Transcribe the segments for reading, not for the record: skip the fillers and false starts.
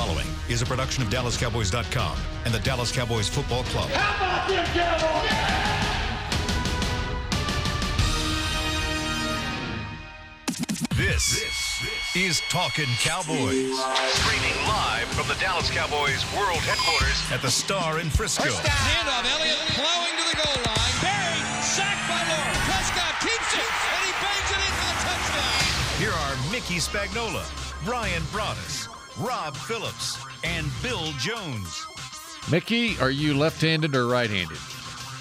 following is a production of DallasCowboys.com and the Dallas Cowboys Football Club. How about them Cowboys? This is Talkin Cowboys. Streaming live from the Dallas Cowboys World Headquarters at the Star in Frisco. Handoff, Elliott plowing to the goal line. Barry, sacked by Lord. Prescott keeps it, and he bangs it in for the touchdown. Here are Mickey Spagnola, Brian Broaddus, Rob Phillips, and Bill Jones. Mickey, are you left-handed or right-handed?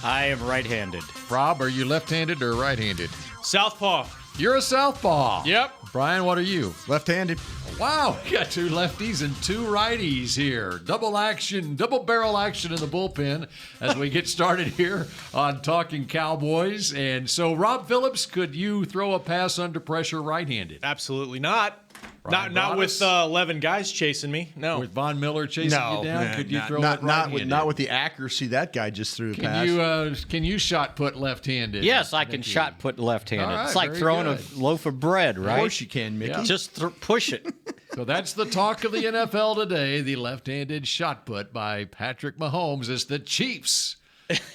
I am right-handed. Rob, are you left-handed or right-handed? Southpaw. You're a southpaw. Yep. Brian, what are you? Left-handed. Wow, we got two lefties and two righties here. Double action, double barrel action in the bullpen as we get started here on Talking Cowboys. And so, Rob Phillips, could you throw a pass under pressure right-handed? Absolutely not. Brian Not with Broaddus? 11 guys chasing me. No. With Von Miller chasing you down, could you throw it right-handed? Not with the accuracy that guy just threw the pass. Can you shot put left-handed? Yes, I can Mickey? shot put left-handed. All right, it's like very throwing good. a loaf of bread, right? Of course you can, Mickey. Yeah. Just push it. So that's the talk of the NFL today. The left-handed shot put by Patrick Mahomes as the Chiefs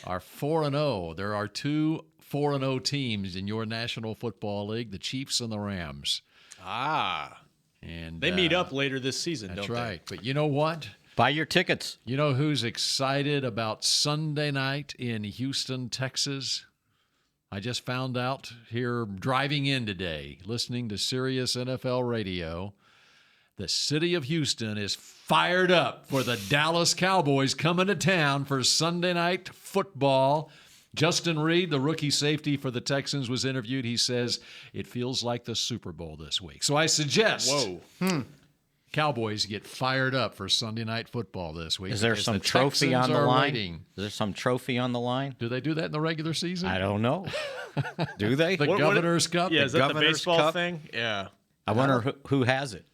are 4-0. There are two 4-0 teams in your National Football League, the Chiefs and the Rams. And They meet up later this season, That's don't right. But you know what? Buy your tickets. You know who's excited about Sunday night in Houston, Texas? I just found out here driving in today, listening to Sirius NFL Radio. The city of Houston is fired up for the Dallas Cowboys coming to town for Sunday night football. Justin Reed, the rookie safety for the Texans, was interviewed. He says it feels like the Super Bowl this week. So I suggest Cowboys get fired up for Sunday night football this week. Is there because some the trophy Texans on the are line? waiting. Is there some trophy on the line? Do they do that in the regular season? I don't know. Do they? The Governor's Cup? Yeah, is that the Governor's baseball Cup? thing? Yeah. I wonder who has it.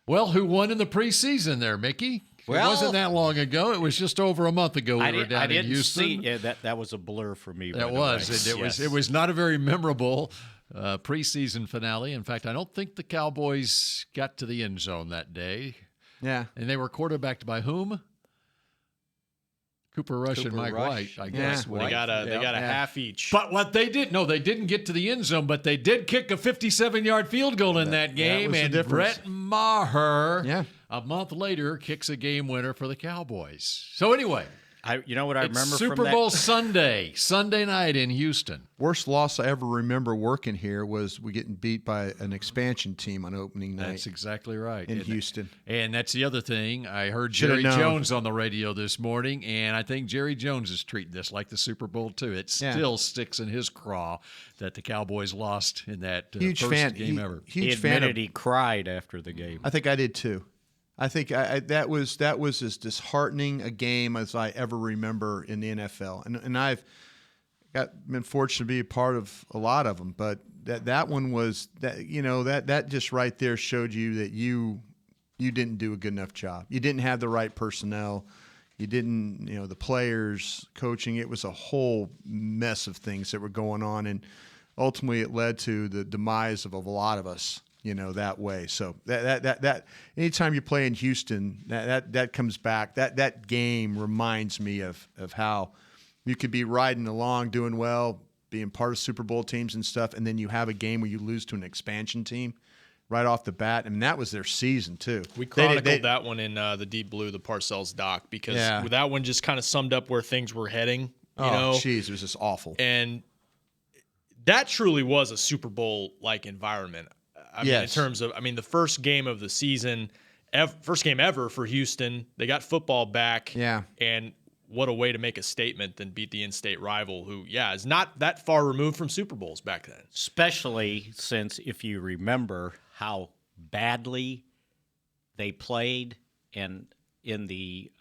Well, who won in the preseason there, Mickey? Well, it wasn't that long ago. It was just over a month ago we were down in Houston. See. Yeah, that was a blur for me. That was. It was not a very memorable preseason finale. In fact, I don't think the Cowboys got to the end zone that day. Yeah. And they were quarterbacked by whom? Cooper Rush and Mike White, I guess. They got a half each. But what they did, they didn't get to the end zone, but they did kick a 57-yard field goal in that game. was the And difference. Brett Maher, Yeah. a month later, kicks a game winner for the Cowboys. So anyway, You know what I it's remember Super from Bowl that? Sunday night in Houston. Worst loss I ever remember working here was we getting beat by an expansion team on opening night That's exactly right. in Houston. And that's the other thing. I heard Should've Jerry known. Jones on the radio this morning, and I think Jerry Jones is treating this like the Super Bowl, too. It still sticks in his craw that the Cowboys lost in that Huge first fan. game ever. He Huge fan. admitted he cried after the game. I think I did too. I think that was as disheartening a game as I ever remember in the NFL, and I've been fortunate to be a part of a lot of them. But that one was that just right there showed you that you didn't do a good enough job. You didn't have the right personnel. You didn't the players, coaching. It was a whole mess of things that were going on, and ultimately it led to the demise of a lot of us. That way. So that anytime you play in Houston, that comes back. That game reminds me of how you could be riding along, doing well, being part of Super Bowl teams and stuff, and then you have a game where you lose to an expansion team right off the bat. I mean, that was their season too. We chronicled that one in the Deep Blue, the Parcells doc, because that one just kind of summed up where things were heading. Jeez, it was just awful. And that truly was a Super Bowl-like environment. I mean, in terms of, the first game of the season, first game ever for Houston. They got football back. Yeah. And what a way to make a statement than beat the in-state rival who, is not that far removed from Super Bowls back then. Especially since, if you remember how badly they played and in the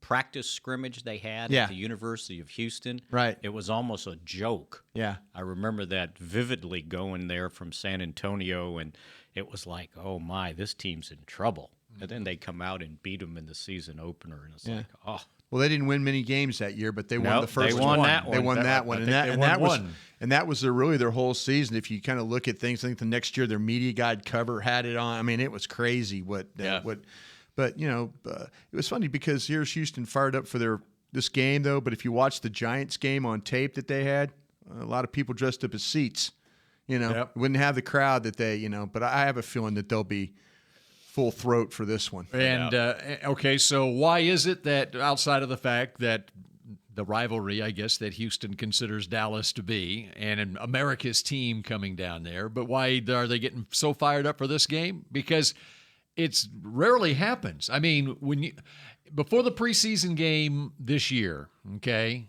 practice scrimmage they had at the University of Houston. Right. It was almost a joke. Yeah. I remember that vividly, going there from San Antonio, and it was like, oh my, this team's in trouble. And then they come out and beat them in the season opener, and it's like, oh, Well, they didn't win many games that year, but they won the first one. one. That one. They won that one, and that was really their whole season. If you kind of look at things, I think the next year their media guide cover had it on. I mean, it was crazy what. But it was funny because here's Houston fired up for this game though. But if you watch the Giants game on tape that they had, a lot of people dressed up as seats. Wouldn't have the crowd that they. But I have a feeling that they'll be full throat for this one. And okay, so why is it that outside of the fact that the rivalry, I guess, that Houston considers Dallas to be, and America's team coming down there, but why are they getting so fired up for this game? Because it rarely happens. I mean, before the preseason game this year, okay,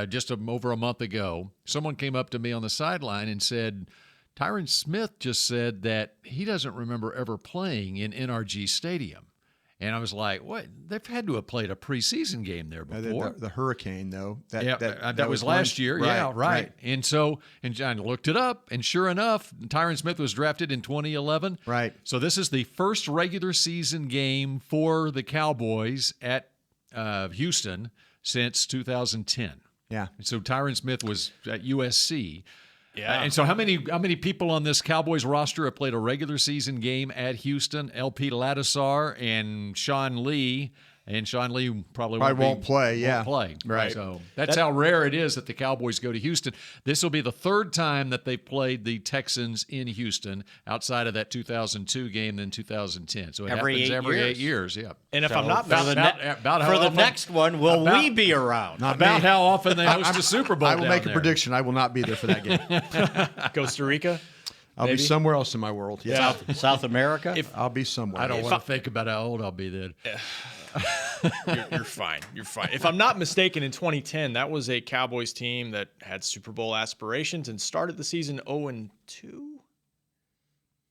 just over a month ago, someone came up to me on the sideline and said, Tyron Smith just said that he doesn't remember ever playing in NRG Stadium. And I was like, what? They've had to have played a preseason game there before. The Hurricane, though. That was last year. Right, yeah, right. And John looked it up, and sure enough, Tyron Smith was drafted in 2011. Right. So this is the first regular season game for the Cowboys at Houston since 2010. Yeah. And so Tyron Smith was at USC. Yeah. And so how many people on this Cowboys roster have played a regular season game at Houston? LP Ladisar and Sean Lee. And Sean Lee probably won't play. Yeah. Play. Right. So that's how rare it is that the Cowboys go to Houston. This will be the third time that they played the Texans in Houston outside of that 2002 game, then 2010. So it happens every 8 years. Yeah. And if I'm not for the next one, will we be around? About how often they host a Super Bowl. I will make a there. prediction. I will not be there for that game. Costa Rica? I'll be somewhere else in my world. Yeah. South America? I'll be somewhere. I don't want to think about how old I'll be then. You're fine. You're fine. If I'm not mistaken, in 2010, that was a Cowboys team that had Super Bowl aspirations and started the season 0-2,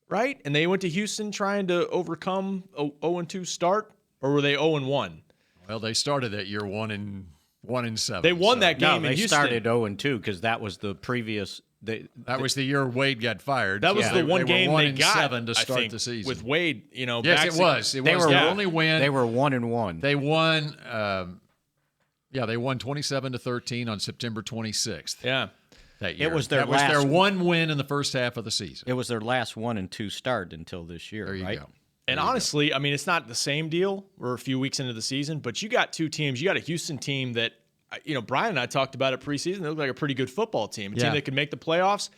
right? And they went to Houston trying to overcome a 0-2 start, or were they 0-1? Well, they started that year 1-7. They won that game in Houston. They started 0-2 because that was the previous. That was the year Wade got fired. That was the one game they got 1-7 to start the season with Wade. Yes, it was. It was their only win. They were 1-1. They won. They won 27-13 on September 26th. Yeah, that year. It was their that was their one win in the first half of the season. It was their last 1-2 start until this year. There you right? go. And honestly, I mean, it's not the same deal. We're a few weeks into the season, but you got two teams. You got a Houston team that, Brian and I talked about it preseason. They look like a pretty good football team, a team that could make the playoffs.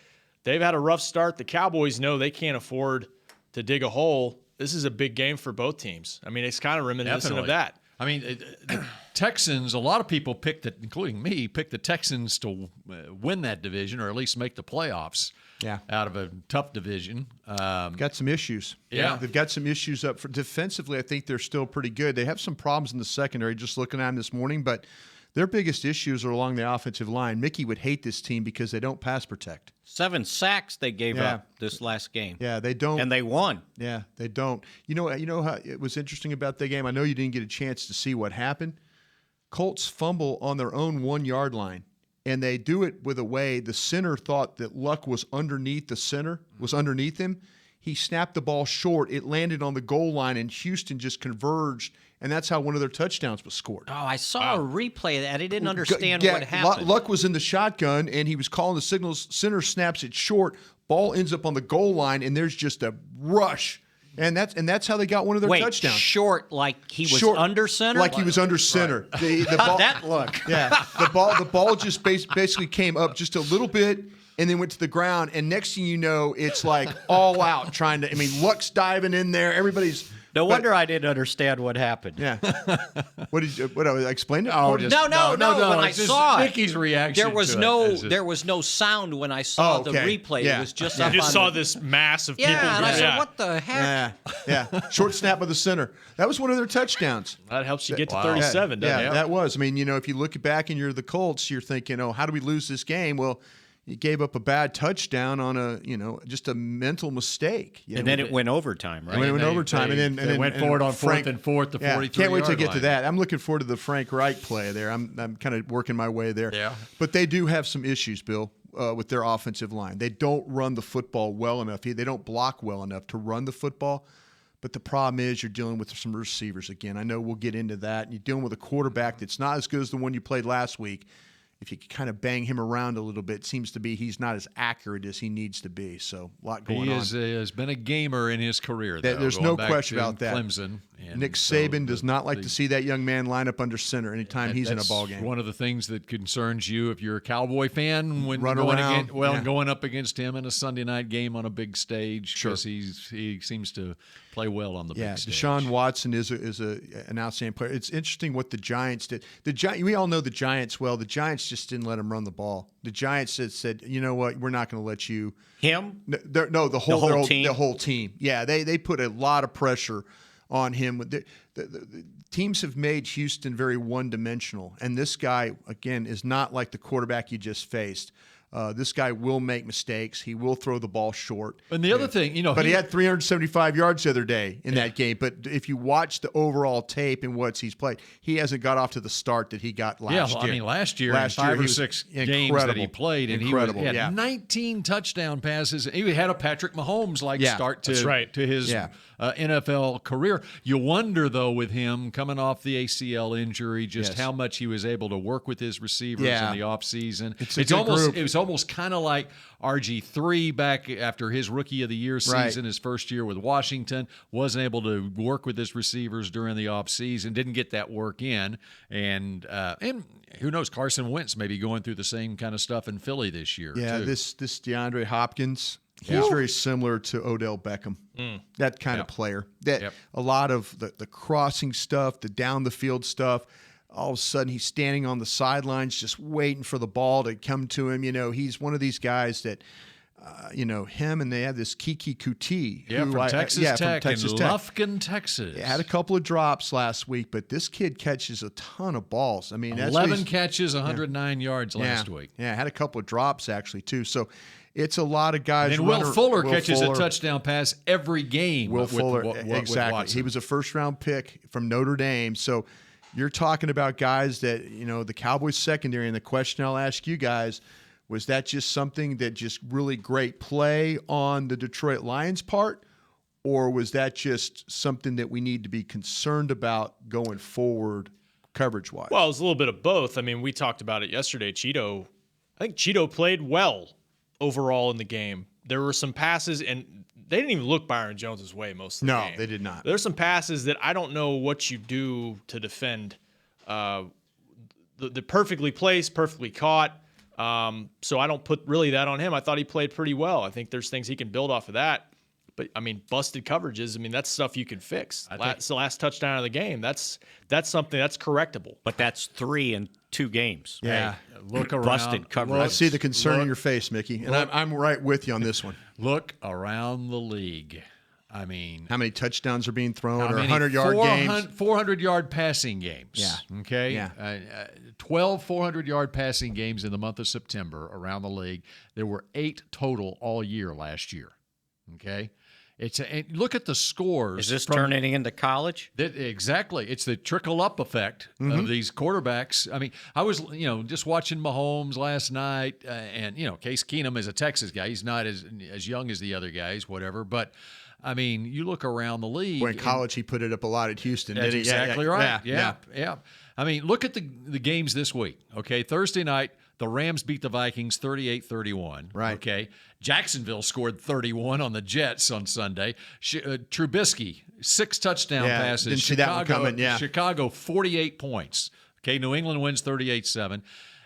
They've had a rough start. The Cowboys know they can't afford to dig a hole. This is a big game for both teams. I mean, it's kind of reminiscent of that. I mean, the Texans, a lot of people including me, picked the Texans to win that division or at least make the playoffs out of a tough division. Got some issues. Yeah. They've got some issues up for defensively. I think they're still pretty good. They have some problems in the secondary, just looking at them this morning, but their biggest issues are along the offensive line. Mickey would hate this team because they don't pass protect. 7 sacks they gave up this last game. Yeah, they don't. And they won. Yeah, they don't. You know how it was interesting about that game? I know you didn't get a chance to see what happened. Colts fumble on their own 1-yard line, and they do it with a way the center thought that Luck was underneath the center, was underneath him. He snapped the ball short. It landed on the goal line, and Houston just converged, and that's how one of their touchdowns was scored. Oh, I saw a replay of that. I didn't understand what happened. Luck was in the shotgun, and he was calling the signals. Center snaps it short. Ball ends up on the goal line, and there's just a rush. And that's how they got one of their touchdowns. Short, like he was under center? Like he was under center. Right. The How'd ball, that look? Yeah, the ball just basically came up just a little bit and then went to the ground. And next thing you know, it's like all out trying to. I mean, Luck's diving in there. Everybody's. No wonder I didn't understand what happened. Yeah. What I explained it? No. When I saw it, Mickey's reaction. There was no sound when I saw the replay. Yeah. It was just You just saw this mass of people. and I said, "What the heck?" Yeah. Short snap of the center. That was one of their touchdowns. That helps you get to 37, doesn't it? Yeah, that was. I mean, if you look back and you're the Colts, you're thinking, how do we lose this game? Well, you gave up a bad touchdown on just a mental mistake. And then it went overtime, right? It went overtime, and then went forward on Frank, 4th and 4th to 43. Can't wait to get line. to that. I'm looking forward to the Frank Reich play there. I'm kind of working my way there. Yeah. But they do have some issues, Bill, with their offensive line. They don't run the football well enough. They don't block well enough to run the football. But the problem is you're dealing with some receivers again. I know we'll get into that. And you're dealing with a quarterback that's not as good as the one you played last week. If you kind of bang him around a little bit, it seems to be he's not as accurate as he needs to be. So a lot going on. He has been a gamer in his career, though. There's no question about that. Clemson. Nick Saban does not like to see that young man line up under center anytime he's in a ball game. One of the things that concerns you if you're a Cowboy fan when going going up against him in a Sunday night game on a big stage, because he seems to play well on the big stage. Deshaun Watson is an outstanding player. It's interesting what the Giants did. We all know the Giants well. The Giants just didn't let him run the ball. The Giants said, you know what, we're not going to let you. Him? No, the whole team. The whole team. Yeah, they put a lot of pressure on him. The teams have made Houston very one-dimensional, and this guy, again, is not like the quarterback you just faced. This guy will make mistakes. He will throw the ball short. And the other thing, but he had 375 yards the other day in that game. But if you watch the overall tape and what he's played, he hasn't got off to the start that he got last year. I mean, last year, in 5 or 6 games that he played, and he had 19 touchdown passes. He had a Patrick Mahomes-like start to his NFL career. You wonder, though, with him coming off the ACL injury, just how much he was able to work with his receivers in the offseason. It was almost kind of like RG3 back after his Rookie of the Year season, his first year with Washington, wasn't able to work with his receivers during the offseason, didn't get that work in, and who knows, Carson Wentz may be going through the same kind of stuff in Philly this year. Yeah, too. this DeAndre Hopkins, he's very similar to Odell Beckham, that kind of player. A lot of the crossing stuff, the down the field stuff. All of a sudden, he's standing on the sidelines just waiting for the ball to come to him. He's one of these guys that, him and they have this Kiki Kuti. From Texas Tech in Lufkin, Texas. Had a couple of drops last week, but this kid catches a ton of balls. I mean, 11 catches, 109 yards last week. Yeah, had a couple of drops actually too. So it's a lot of guys. And Will Fuller catches a touchdown pass every game. Will Fuller, exactly. With he was a first-round pick from Notre Dame. So you're talking about guys that, the Cowboys secondary, and the question I'll ask you guys, was that just something that just really great play on the Detroit Lions part, or was that just something that we need to be concerned about going forward coverage-wise? Well, it was a little bit of both. I mean, we talked about it yesterday. I think Cheeto played well overall in the game. There were some passes, and they didn't even look Byron Jones' way most of the game. No, they did not. There's some passes that I don't know what you do to defend. The perfectly placed, perfectly caught. So I don't put really that on him. I thought he played pretty well. I think there's things he can build off of that. But, I mean, busted coverages, that's stuff you can fix. It's the last touchdown of the game. That's something that's correctable. But that's 3 in 2 games. Yeah. Look around. Busted coverage. I see the concern in your face, Mickey, and I'm right with you on this one. Look around the league. I mean, how many touchdowns are being thrown, or 100-yard games? 400-yard passing games. Yeah. Okay. Yeah. 12 400-yard passing games in the month of September around the league. There were 8 total all year last year. Okay. And look at the scores. Is this turning into college? Exactly. It's the trickle-up effect of these quarterbacks. I mean, I was, just watching Mahomes last night, and, Case Keenum is a Texas guy. He's not as young as the other guys, whatever. But, I mean, you look around the league. Well, in college, he put it up a lot at Houston, didn't he? Exactly right. Yeah. I mean, look at the games this week. Okay, Thursday night, the Rams beat the Vikings 38-31. Right. Okay. Jacksonville scored 31 on the Jets on Sunday. Trubisky, 6 touchdown passes. Didn't see that one coming. Yeah. Chicago, 48 points. Okay, New England wins 38-7.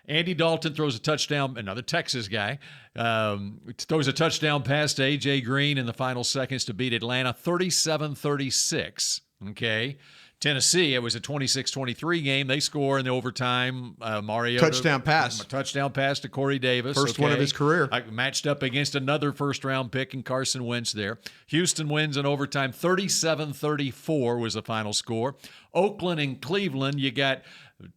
Andy Dalton throws a touchdown, another Texas guy, throws a touchdown pass to A.J. Green in the final seconds to beat Atlanta 37-36. Okay. Tennessee, it was a 26-23 game. They score in the overtime. Mario touchdown pass to Corey Davis. First one of his career. Matched up against another first-round pick in Carson Wentz there. Houston wins in overtime. 37-34 was the final score. Oakland and Cleveland, you got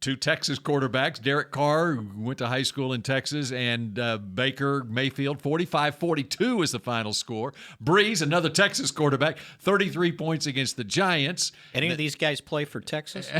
2 Texas quarterbacks, Derek Carr, who went to high school in Texas, and Baker Mayfield. 45-42 was the final score. Breeze, another Texas quarterback, 33 points against the Giants. Any of these guys play for Texas?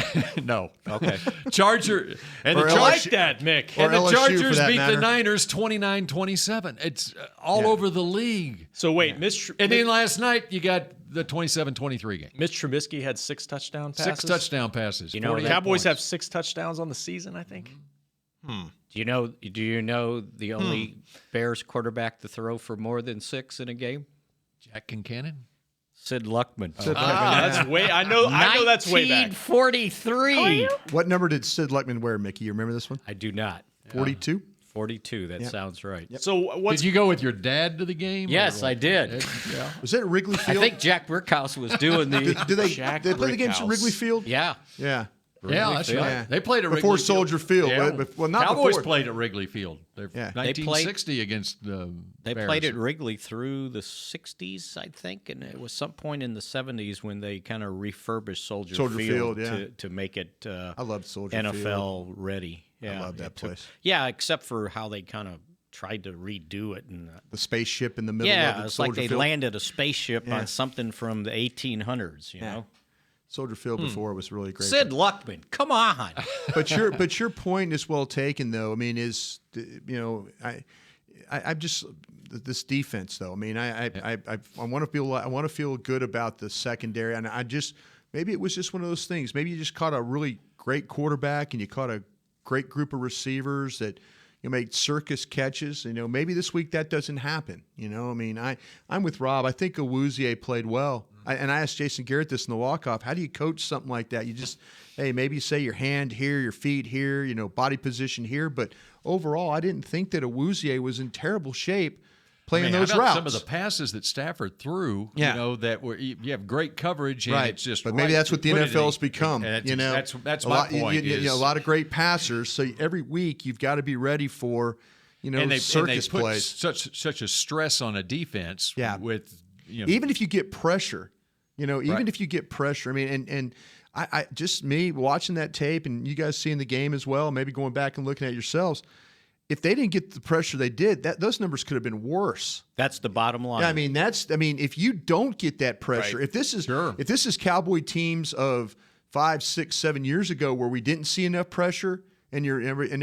No. Okay. Charger. And or the like that, Mick. Or And the LSU Chargers for that beat matter. the Niners 29-27. It's all over the league. So wait, And then last night you got the 27-23 game. Mitch Trubisky had 6 touchdown passes. 6 touchdown passes. You know, The Cowboys have 6 touchdowns on the season, I think. Do you know the only Bears quarterback to throw for more than 6 in a game? Jack Kincannon? Sid Luckman. That's way. I know that's way back. 1943. What number did Sid Luckman wear, Mickey? You remember this one? I do not. 42? 42. That sounds right. So what's Did you go with your dad to the game? Yes, I did. Yeah. Was it at Wrigley I Field? think Jack Brickhouse was doing the. Did they Jack play the games at Brickhouse. Wrigley Field? Yeah. Yeah. Yeah, that's right. Yeah. They played at Before Wrigley Soldier Field. Yeah. Well, not Cowboys before. played at Wrigley Field. Yeah. 1960 against the They Bears. played at Wrigley through the 60s, I think, and it was some point in the 70s when they kind of refurbished Soldier Field yeah. to make it I loved Soldier NFL Field. ready. Yeah, love that it took- place. Yeah, except for how they kind of tried to redo it. And The spaceship in the middle yeah, of it. it's like Soldier they Field. landed a spaceship Yeah. on something from the 1800s, you Yeah. know? Soldier Field before was really great. Sid Luckman, come on. But your point is well taken, though. I mean, I'm just this defense, though. I mean, I want to feel good about the secondary, and maybe it was just one of those things. Maybe you just caught a really great quarterback, and you caught a great group of receivers that make circus catches. Maybe this week that doesn't happen. I mean, I'm with Rob. I think Awuzie played well. And I asked Jason Garrett this in the walk-off. How do you coach something like that? You just, maybe you say your hand here, your feet here, body position here. But overall, I didn't think that Awuzie was in terrible shape playing those how about routes. some of the passes that Stafford threw, Yeah. that were you have great coverage and it's just but maybe that's what the NFL's become. That's a my lot, point. a lot of great passers. So every week you've got to be ready for, circus put plays. such a stress on a defense. Yeah. With Even if you get pressure, Right. if you get pressure, I mean, and I just me watching that tape and you guys seeing the game as well, maybe going back and looking at yourselves. If they didn't get the pressure they did, those numbers could have been worse. That's the bottom line. Yeah, I mean, if you don't get that pressure, Right. if this is Cowboy teams of 5, 6, 7 years ago where we didn't see enough pressure, and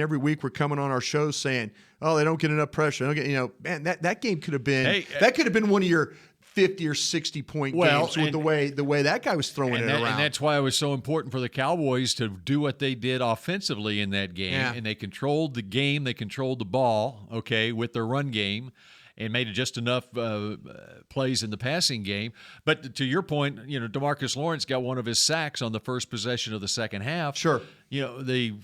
every week we're coming on our shows saying, oh, they don't get enough pressure. They don't get, man, that game could have been that could have been one of your 50 or 60 point games with the way that guy was throwing it around. And that's why it was so important for the Cowboys to do what they did offensively in that game. Yeah. And they controlled the game. They controlled the ball, with their run game and made just enough plays in the passing game. But to your point, DeMarcus Lawrence got one of his sacks on the first possession of the second half. Sure. The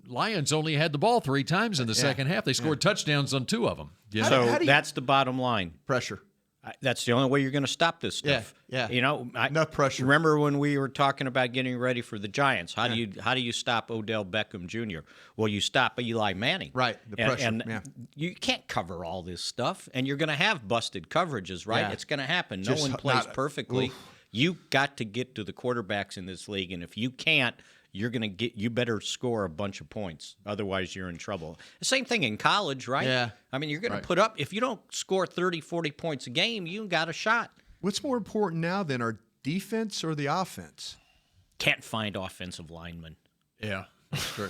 Lions only had the ball 3 times in the second half. They scored touchdowns on 2 of them. So how do you- that's the bottom line. Pressure. That's the only way you're going to stop this stuff. Yeah. Enough pressure. Remember when we were talking about getting ready for the Giants? How do you stop Odell Beckham Jr.? Well, you stop Eli Manning. Right, the pressure, And yeah. you can't cover all this stuff, and you're going to have busted coverages, right? Yeah. It's going to happen. Just no one plays not- perfectly. oof. You got to get to the quarterbacks in this league, and if you can't, you better score a bunch of points. Otherwise, you're in trouble. The same thing in college, right? Yeah. I mean, you're going to put up, if you don't score 30, 40 points a game, you got a shot. What's more important now than our defense or the offense? Can't find offensive linemen. Yeah. That's great.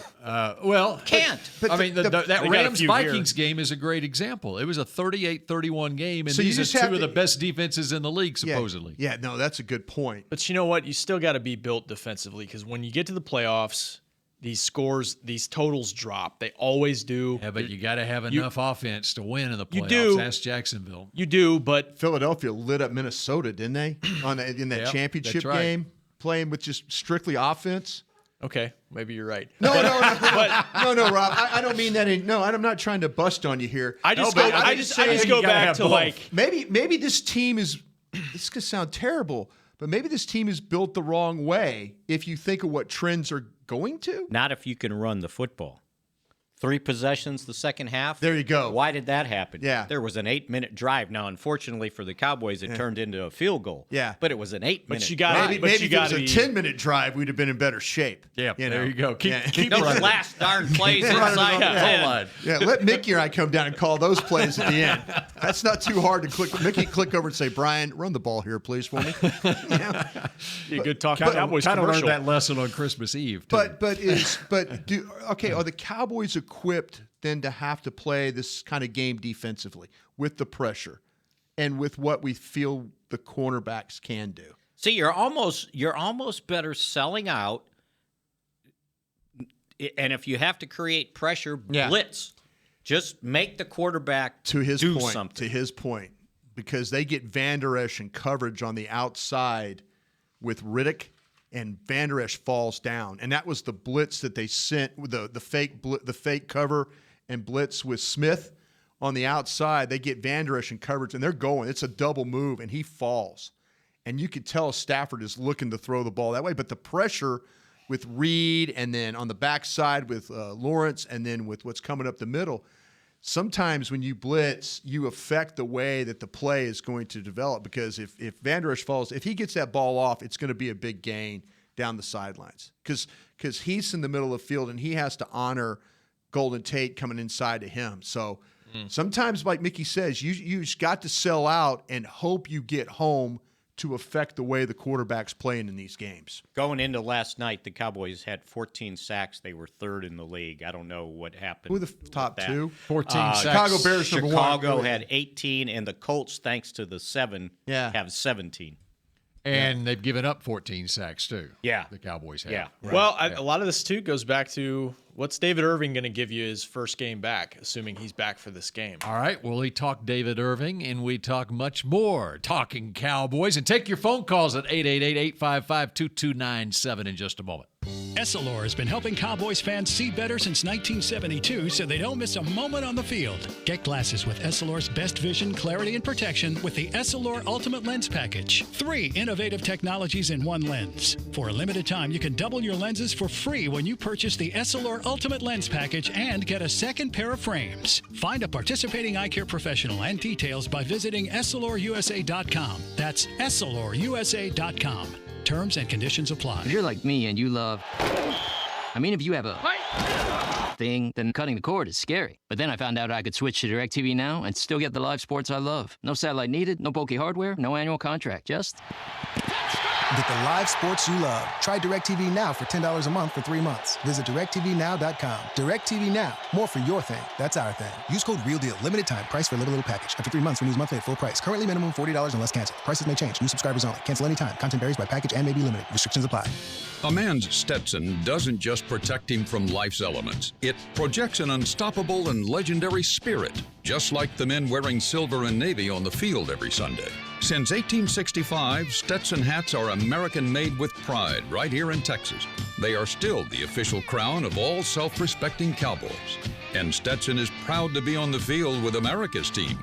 Can't. But that got a Rams few Vikings game is a great example. It was a 38-31 game, and So you these just are have 2 of to- the best defenses in the league, supposedly. Yeah, no, that's a good point. But you know what? You still got to be built defensively because when you get to the playoffs, these scores, these totals drop. They always do. Yeah, but you got to have enough offense to win in the playoffs. You do. Ask Jacksonville. You do, but Philadelphia lit up Minnesota, didn't they? In that Yep, championship that's right. game, playing with just strictly offense. okay, maybe you're right. No, Rob. I don't mean that. I'm not trying to bust on you here. I just No, go, but I I just just, say I just you go gotta back have to both. like Maybe this team is. This could sound terrible, but maybe this team is built the wrong way. If you think of what trends are going to. Not if you can run the football. 3 possessions the second half. There you go. Why did that happen? Yeah. There was an 8-minute drive. Now, unfortunately for the Cowboys, it turned into a field goal. Yeah. But it was an 8-minute But you got drive. Maybe if it was gotta a be- 10-minute drive, we'd have been in better shape. Yeah, there you go. Keep Those running. last darn plays inside the 10. Yeah, let Mickey or I come down and call those plays at the end. That's not too hard to click. Mickey, click over and say, Brian, run the ball here, please, for me. a good Talkin Cowboys Kind of learned commercial. that lesson on Christmas Eve. Too. Are the Cowboys equipped then to have to play this kind of game defensively with the pressure and with what we feel the cornerbacks can do. See, you're almost better selling out. And if you have to create pressure, blitz. Just make the quarterback do something. To his point, because they get Van Der Esch in coverage on the outside with Riddick, and Van Der Esch falls down. And that was the blitz that they sent, the fake cover and blitz with Smith on the outside. They get Van Der Esch in coverage, and they're going. It's a double move, and he falls. And you could tell Stafford is looking to throw the ball that way. But the pressure with Reed, and then on the backside with Lawrence, and then with what's coming up the middle, sometimes when you blitz, you affect the way that the play is going to develop, because if Van Der Esch falls, if he gets that ball off, it's going to be a big gain down the sidelines, because he's in the middle of the field and he has to honor Golden Tate coming inside to him. So sometimes, like Mickey says, you just got to sell out and hope you get home to affect the way the quarterback's playing in these games. Going into last night, the Cowboys had 14 sacks. They were third in the league. I don't know what happened. Who are the top two? 14 sacks. Chicago Bears Chicago had 18, and the Colts, thanks to the 7, have 17. And they've given up 14 sacks, too. Yeah. The Cowboys have. Yeah. Right. Well, a lot of this, too, goes back to what's David Irving going to give you his first game back, assuming he's back for this game. All right. Well, we talk David Irving, and we talk much more. Talking Cowboys. And take your phone calls at 888-855-2297 in just a moment. Essilor has been helping Cowboys fans see better since 1972, so they don't miss a moment on the field. Get glasses with Essilor's best vision, clarity, and protection with the Essilor Ultimate Lens Package. 3 innovative technologies in one lens. For a limited time, you can double your lenses for free when you purchase the Essilor Ultimate Lens Package and get a second pair of frames. Find a participating eye care professional and details by visiting EssilorUSA.com. That's EssilorUSA.com. Terms and conditions apply. If you're like me and you love... if you have a thing, then cutting the cord is scary. But then I found out I could switch to DirecTV Now and still get the live sports I love. No satellite needed, no bulky hardware, no annual contract, just... Get the live sports you love. Try DirecTV Now for $10 a month for 3 months. Visit DirecTVNow.com. DirecTV Now. More for your thing. That's our thing. Use code REALDEAL. Limited time. Price for little package. After 3 months, renews monthly at full price. Currently minimum $40 unless canceled. Prices may change. New subscribers only. Cancel anytime. Content varies by package and may be limited. Restrictions apply. A man's Stetson doesn't just protect him from life's elements. It projects an unstoppable and legendary spirit, just like the men wearing silver and navy on the field every Sunday. Since 1865, Stetson hats are American-made with pride right here in Texas. They are still the official crown of all self-respecting cowboys. And Stetson is proud to be on the field with America's team.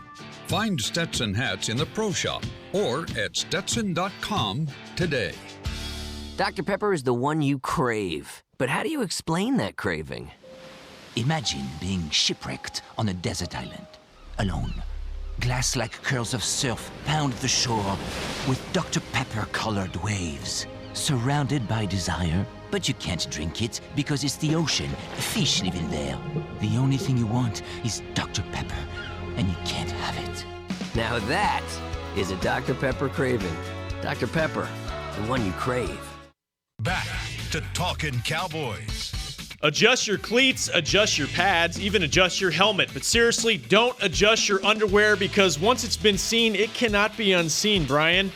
Find Stetson hats in the Pro Shop or at Stetson.com today. Dr. Pepper is the one you crave. But how do you explain that craving? Imagine being shipwrecked on a desert island, alone. Glass-like curls of surf pound the shore with Dr. Pepper-colored waves. Surrounded by desire, but you can't drink it because it's the ocean. Fish live in there. The only thing you want is Dr. Pepper, and you can't have it. Now that is a Dr. Pepper craving. Dr. Pepper, the one you crave. Back to Talkin' Cowboys. Adjust your cleats, adjust your pads, even adjust your helmet. But seriously, don't adjust your underwear, because once it's been seen, it cannot be unseen, Brian.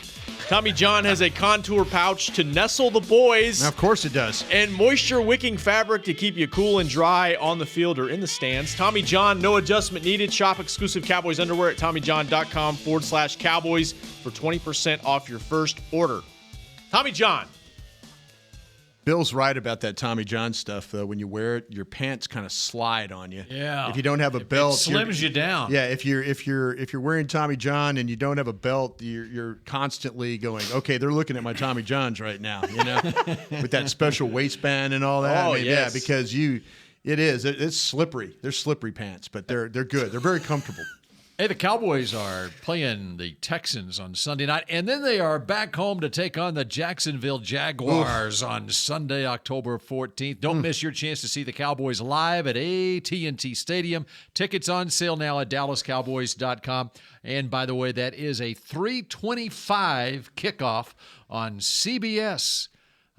Tommy John has a contour pouch to nestle the boys. Now, of course it does. And moisture-wicking fabric to keep you cool and dry on the field or in the stands. Tommy John, no adjustment needed. Shop exclusive Cowboys underwear at TommyJohn.com/Cowboys for 20% off your first order. Tommy John. Bill's right about that Tommy John stuff, though. When you wear it, your pants kind of slide on you. Yeah. If you don't have a belt, it slims you down. Yeah. If you're wearing Tommy John and you don't have a belt, you're constantly going, okay, they're looking at my Tommy Johns right now. You know, with that special waistband and all that. Oh, yes. Yeah, because it's slippery. They're slippery pants, but they're good. They're very comfortable. Hey, the Cowboys are playing the Texans on Sunday night, and then they are back home to take on the Jacksonville Jaguars on Sunday, October 14th. Don't miss your chance to see the Cowboys live at AT&T Stadium. Tickets on sale now at DallasCowboys.com. And by the way, that is a 3:25 kickoff on CBS.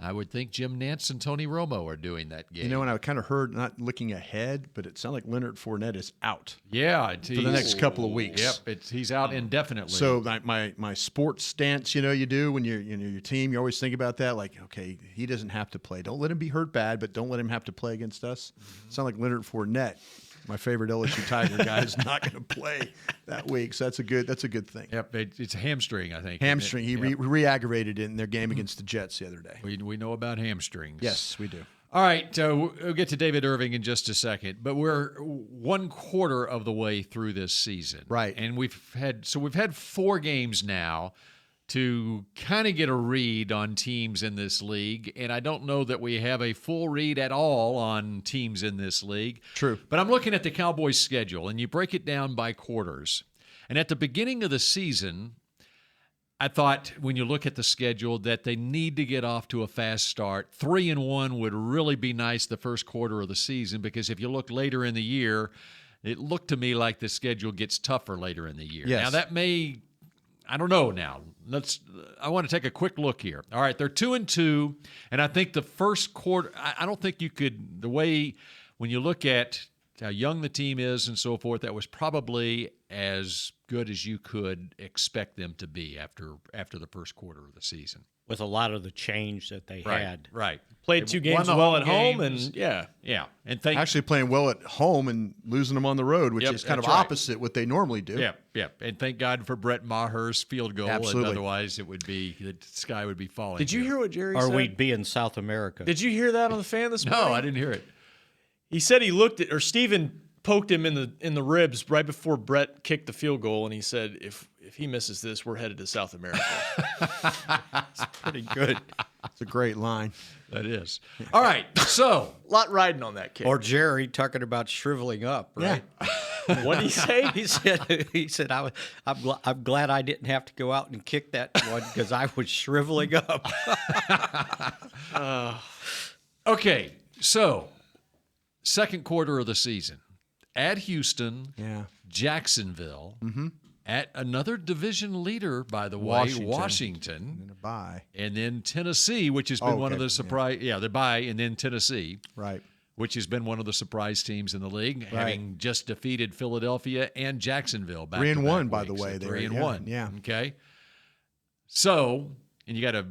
I would think Jim Nantz and Tony Romo are doing that game. You know, and I kind of heard, not looking ahead, but it sounded like Leonard Fournette is out. Yeah. For the next couple of weeks. Yep. He's out indefinitely. So my sports stance, you do when you're your team, you always think about that. Like, okay, he doesn't have to play. Don't let him be hurt bad, but don't let him have to play against us. Sound like Leonard Fournette, my favorite LSU Tiger guy, is not going to play that week. So that's a good thing. Yep. It's a hamstring, I think. Hamstring. He re-aggravated it in their game against the Jets the other day. We know about hamstrings. Yes, we do. All right, we'll get to David Irving in just a second, but we're 1/4 of the way through this season, right? And we've had 4 games now to kind of get a read on teams in this league, and I don't know that we have a full read at all on teams in this league. True, but I'm looking at the Cowboys' schedule, and you break it down by quarters, and at the beginning of the season, I thought when you look at the schedule that they need to get off to a fast start. 3-1 would really be nice the first quarter of the season, because if you look later in the year, it looked to me like the schedule gets tougher later in the year. Yes. Now that may, I don't know now. I want to take a quick look here. All right, they're 2-2, and I think the first quarter, I don't think you could, the way when you look at how young the team is and so forth, that was probably as good as you could expect them to be after the first quarter of the season. With a lot of the change that they had. Right. Played 2 games well at home, and yeah. And actually playing well at home and losing them on the road, which is kind of opposite what they normally do. Yeah. And thank God for Brett Maher's field goal. Absolutely. And otherwise the sky would be falling. Did you hear what Jerry said? Or we'd be in South America. Did you hear that on the fan this morning? No, I didn't hear it. He said he looked at, or Steven poked him in the ribs right before Brett kicked the field goal, and he said, if he misses this, we're headed to South America. It's pretty good. It's a great line. That is. All right, so. A lot riding on that kick. Or Jerry talking about shriveling up, right? Yeah. What did he say? He said, I'm glad I didn't have to go out and kick that one because I was shriveling up. Okay, so second quarter of the season. At Houston, Jacksonville, at another division leader, by the way, Washington. And a bye. And then Tennessee, which has been one of the surprise. Yeah, the bye, and then Tennessee. Right. Which has been one of the surprise teams in the league, having just defeated Philadelphia and Jacksonville back 3-1, by the way. So 3-1. Yeah. Okay. So, and you got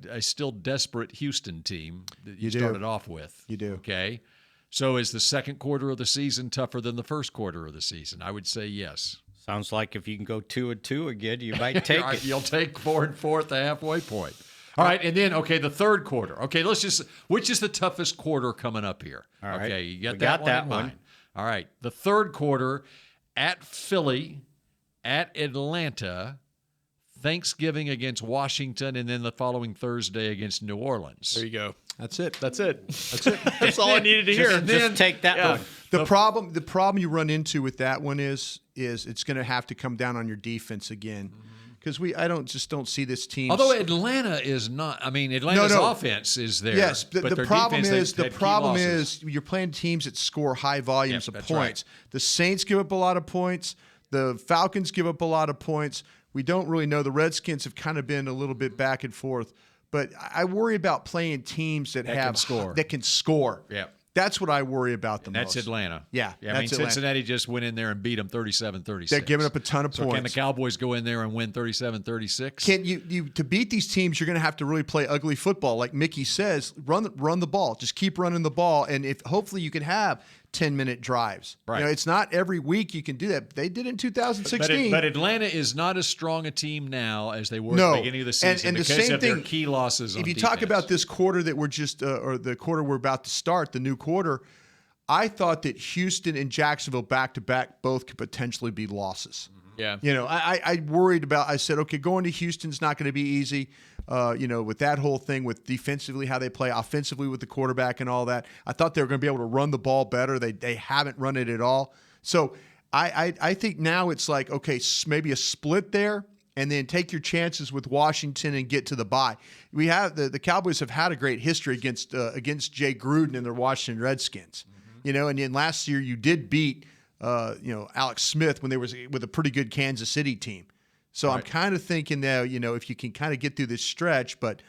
a still desperate Houston team that you started off with. You do. Okay. So is the second quarter of the season tougher than the first quarter of the season? I would say yes. Sounds like if you can go 2-2 again, you might take it. You'll take 4-4 at the halfway point. All right, and then, the third quarter. Okay, which is the toughest quarter coming up here? All right. Okay, you We got that one. All right, the third quarter at Philly, at Atlanta, Thanksgiving against Washington, and then the following Thursday against New Orleans. There you go. That's it. That's all I needed to hear. Just take that one. The problem you run into with that one is it's going to have to come down on your defense again. Because I don't see this team. Although Atlanta is not, Atlanta's offense is there. Yes, but the their problem defense, is you're playing teams that score high volumes of points. Right. The Saints give up a lot of points. The Falcons give up a lot of points. We don't really know. The Redskins have kind of been a little bit back and forth. But I worry about playing teams that can score. Yeah. That's what I worry about the most. That's Atlanta. Yeah. Cincinnati just went in there and beat them 37-36. They're giving up a ton of points. Can the Cowboys go in there and win 37-36? Can you to beat these teams, you're going to have to really play ugly football. Like Mickey says, run the ball. Just keep running the ball. And hopefully you can have 10-minute drives. Right. It's not every week you can do that. They did it in 2016. But Atlanta is not as strong a team now as they were at the beginning of the season and the because same of their key losses on If you defense. talk about this quarter that we're just or the quarter we're about to start, the new quarter, I thought that Houston and Jacksonville back-to-back both could potentially be losses. Yeah. I worried about, I said, okay, going to Houston's not going to be easy, with that whole thing with defensively, how they play, offensively with the quarterback and all that. I thought they were going to be able to run the ball better. They haven't run it at all. So I think now it's like, okay, maybe a split there and then take your chances with Washington and get to the bye. We have the Cowboys have had a great history against Jay Gruden and their Washington Redskins. And then last year you did beat Alex Smith when they was with a pretty good Kansas City team. So I'm kind of thinking that if you can kind of get through this stretch, but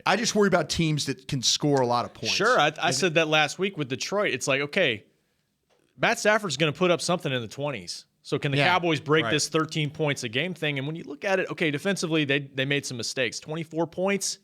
I just worry about teams that can score a lot of points. Sure, I said that last week with Detroit. It's like, okay, Matt Stafford's going to put up something in the 20s. So can the Cowboys break this 13 points a game thing? And when you look at it, okay, defensively, they made some mistakes. 24 points,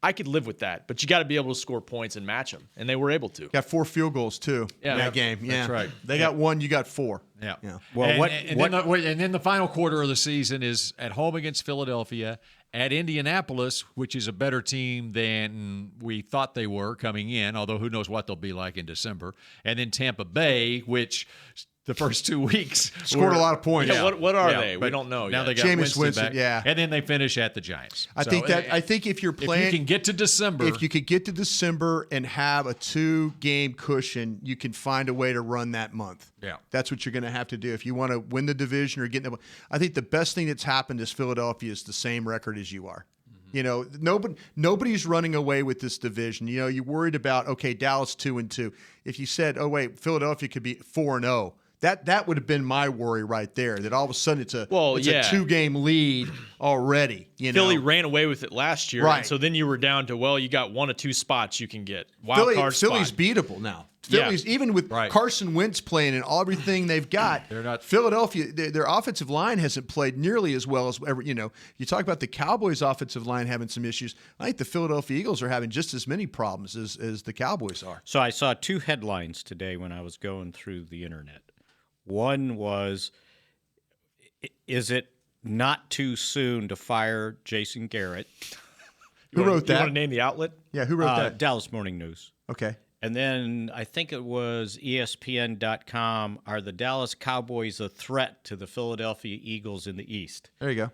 I could live with that. But you got to be able to score points and match them. And they were able to. Got 4 field goals, too, in that game. Yeah, that's right. They got 1, you got 4. Yeah. Well, and then the final quarter of the season is at home against Philadelphia, at Indianapolis, which is a better team than we thought they were coming in, although who knows what they'll be like in December. And then Tampa Bay, which the first 2 weeks scored a lot of points. Yeah, what are they? We don't know now yet. They got Jameis Winston back, and then they finish at the Giants. I think if you're playing, if you can get to December, if you could get to December and have a 2-game cushion, you can find a way to run that month. Yeah, that's what you're going to have to do if you want to win the division or get in the. I think the best thing that's happened is Philadelphia is the same record as you are. You know, nobody's running away with this division. You know, you worried about, okay, Dallas 2-2. If you said, oh wait, Philadelphia could be 4-0. That would have been my worry right there. That all of a sudden it's a 2-game lead already. You know? Philly ran away with it last year, right? And so then you were down to you got 1 or 2 spots you can get. Philly's beatable now. Philly's even with Carson Wentz playing and everything they've got. They're not Philadelphia. Their offensive line hasn't played nearly as well as ever. You know, you talk about the Cowboys' offensive line having some issues. I think the Philadelphia Eagles are having just as many problems as the Cowboys are. So I saw 2 headlines today when I was going through the internet. One was, is it not too soon to fire Jason Garrett? Who wrote that? You want to name the outlet? Yeah, who wrote that? Dallas Morning News. Okay. And then I think it was ESPN.com. Are the Dallas Cowboys a threat to the Philadelphia Eagles in the East? There you go.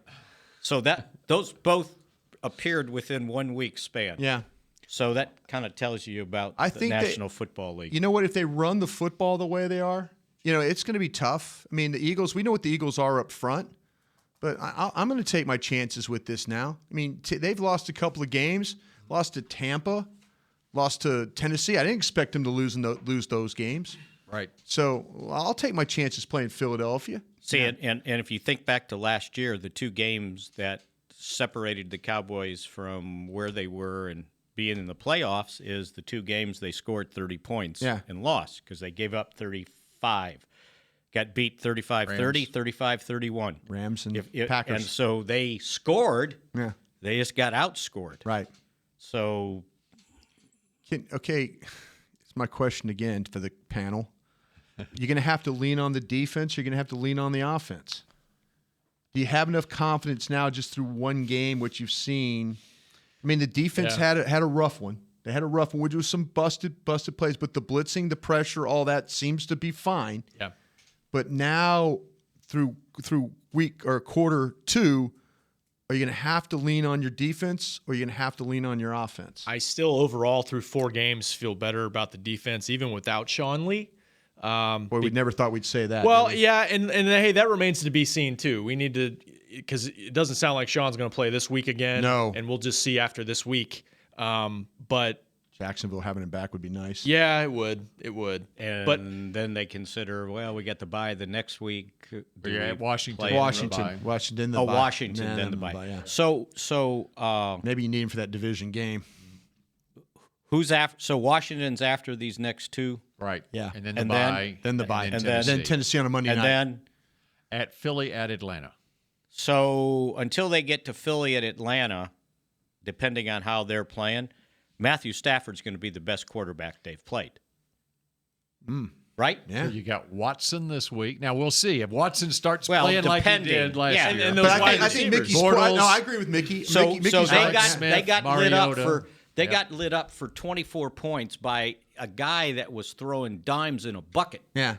So those both appeared within 1 week span. Yeah. So that kind of tells you about the National Football League. You know what? If they run the football the way they are, you know, it's going to be tough. I mean, the Eagles, we know what the Eagles are up front, but I'm going to take my chances with this now. I mean, they've lost a couple of games, lost to Tampa, lost to Tennessee. I didn't expect them to lose those games. Right. So I'll take my chances playing Philadelphia. See, and if you think back to last year, the 2 games that separated the Cowboys from where they were and being in the playoffs is the 2 games they scored 30 points and lost because they gave up 35. Got beat 35-30, 35-31. Rams and Packers. And so they scored. Yeah. They just got outscored. Right. So. Okay, it's my question again for the panel. You're going to have to lean on the defense. You're going to have to lean on the offense. Do you have enough confidence now just through 1 game, what you've seen? I mean, the defense had a rough one. They had a rough one. We do some busted plays, but the blitzing, the pressure, all that seems to be fine. Yeah. But now through week or quarter 2, are you going to have to lean on your defense or are you going to have to lean on your offense? I still overall through 4 games feel better about the defense even without Sean Lee. Boy, we never thought we'd say that. Well, yeah, and hey, that remains to be seen too. We need to, because it doesn't sound like Sean's going to play this week again. No. And we'll just see after this week. But Jacksonville having him back would be nice. Yeah, it would. And then they consider, well, we get to bye the next week. Washington, then the bye. Washington, then the bye. Yeah. So maybe you need him for that division game. Who's after? So Washington's after these next 2, right? Yeah, and then the bye, and then Tennessee on a Monday night, and then at Philly at Atlanta. So until they get to Philly at Atlanta, depending on how they're playing, Matthew Stafford's going to be the best quarterback they've played. Right? Yeah. So you got Watson this week. Now we'll see if Watson starts playing like he did last year. And those I think Mickey's quiet. No, I agree with Mickey. So they got lit up for 24 points by a guy that was throwing dimes in a bucket. Yeah.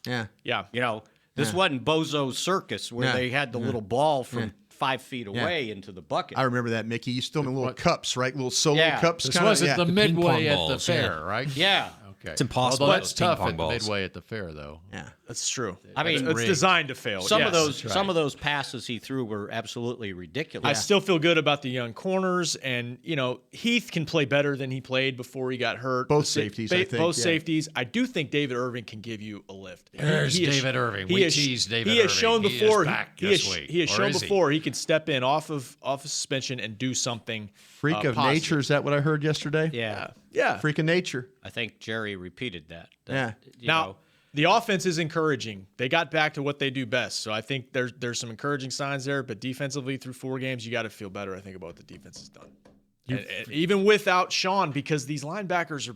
You know, this wasn't Bozo's Circus where they had the little ball from 5 feet away into the bucket. I remember that, Mickey. You still in little cups, right? Little solo cups. This wasn't the midway at the fair, right? Yeah. Okay. It's impossible. Although that's tough at the midway at the fair, though. Yeah. That's true. I mean, it's designed to fail. Some of those passes he threw were absolutely ridiculous. I still feel good about the young corners, and Heath can play better than he played before he got hurt. Both safeties, I think. Both safeties. I do think David Irving can give you a lift. There's David Irving. We teased David Irving. He has shown before. He is back this week. He has shown before he can step in off of suspension and do something. Freak of nature. Is that what I heard yesterday? Yeah. Freak of nature. I think Jerry repeated that. Now, the offense is encouraging. They got back to what they do best. So I think there's some encouraging signs there. But defensively, through 4 games, you got to feel better, I think, about what the defense has done. And even without Sean, because these linebackers are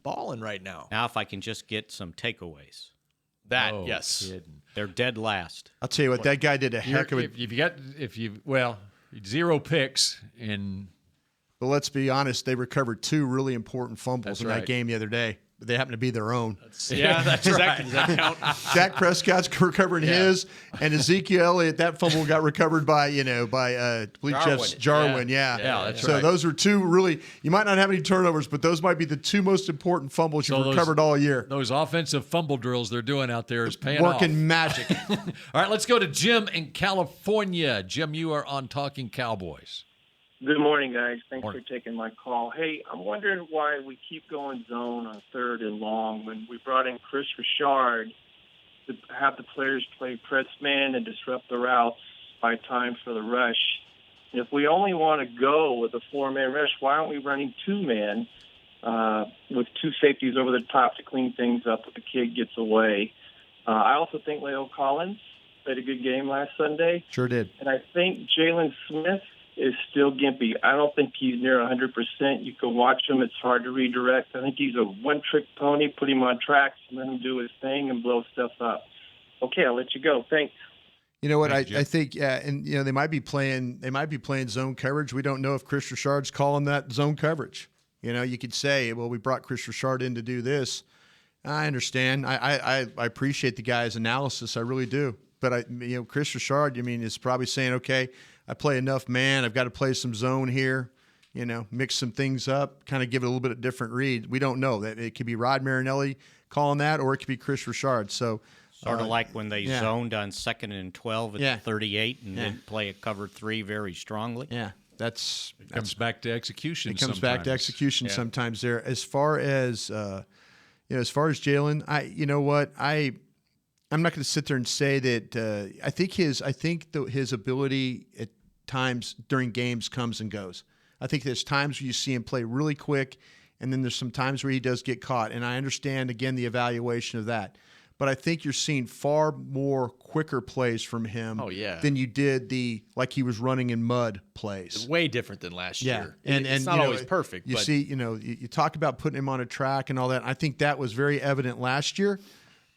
balling right now. Now, if I can just get some takeaways. Yes. They're dead last. I'll tell you what, that guy did a heck of a... 0 picks in... But let's be honest, they recovered 2 really important fumbles in that game the other day. But they happen to be their own. That's right. Does that count? Dak Prescott's recovering his, and Ezekiel Elliott, that fumble got recovered by Jarwin. Yeah, that's so right. those were 2 really, you might not have any turnovers, but those might be the 2 most important fumbles you've recovered all year. Those offensive fumble drills they're doing out there is paying off. Working magic. All right, let's go to Jim in California. Jim, you are on Talking Cowboys. Good morning, guys. Thanks for taking my call. Hey, I'm wondering why we keep going zone on 3rd and long when we brought in Chris Richard to have the players play press man and disrupt the routes by time for the rush. And if we only want to go with a 4-man rush, why aren't we running 2-man with 2 safeties over the top to clean things up if the kid gets away? I also think Leo Collins played a good game last Sunday. Sure did. And I think Jalen Smith is still gimpy. I don't think he's near 100%. You can watch him. It's hard to redirect. I think he's a one-trick pony. Put him on tracks and let him do his thing and blow stuff up. Okay, I'll let you go. Thanks. You know what? I think, and they might be playing zone coverage. We don't know if Chris Richard's calling that zone coverage. You could say, well, we brought Chris Richard in to do this. I understand. I appreciate the guy's analysis. I really do. But Chris Richard, is probably saying, okay, I play enough man. I've got to play some zone here, mix some things up, kind of give it a little bit of different read. We don't know. That it could be Rod Marinelli calling that, or it could be Chris Richard. So sort of like when they zoned on 2nd and 12 at the 38 and didn't play a cover 3 very strongly. Yeah, it comes back to execution. It comes back to execution sometimes there. As far as Jalen, I'm not going to sit there and say that. I think his ability at times during games comes and goes. I think there's times where you see him play really quick, and then there's some times where he does get caught. And I understand again the evaluation of that, but I think you're seeing far more quicker plays from him. Than you did like he was running in mud plays. It's way different than last year. And it's not always perfect. You see, you talk about putting him on a track and all that. I think that was very evident last year.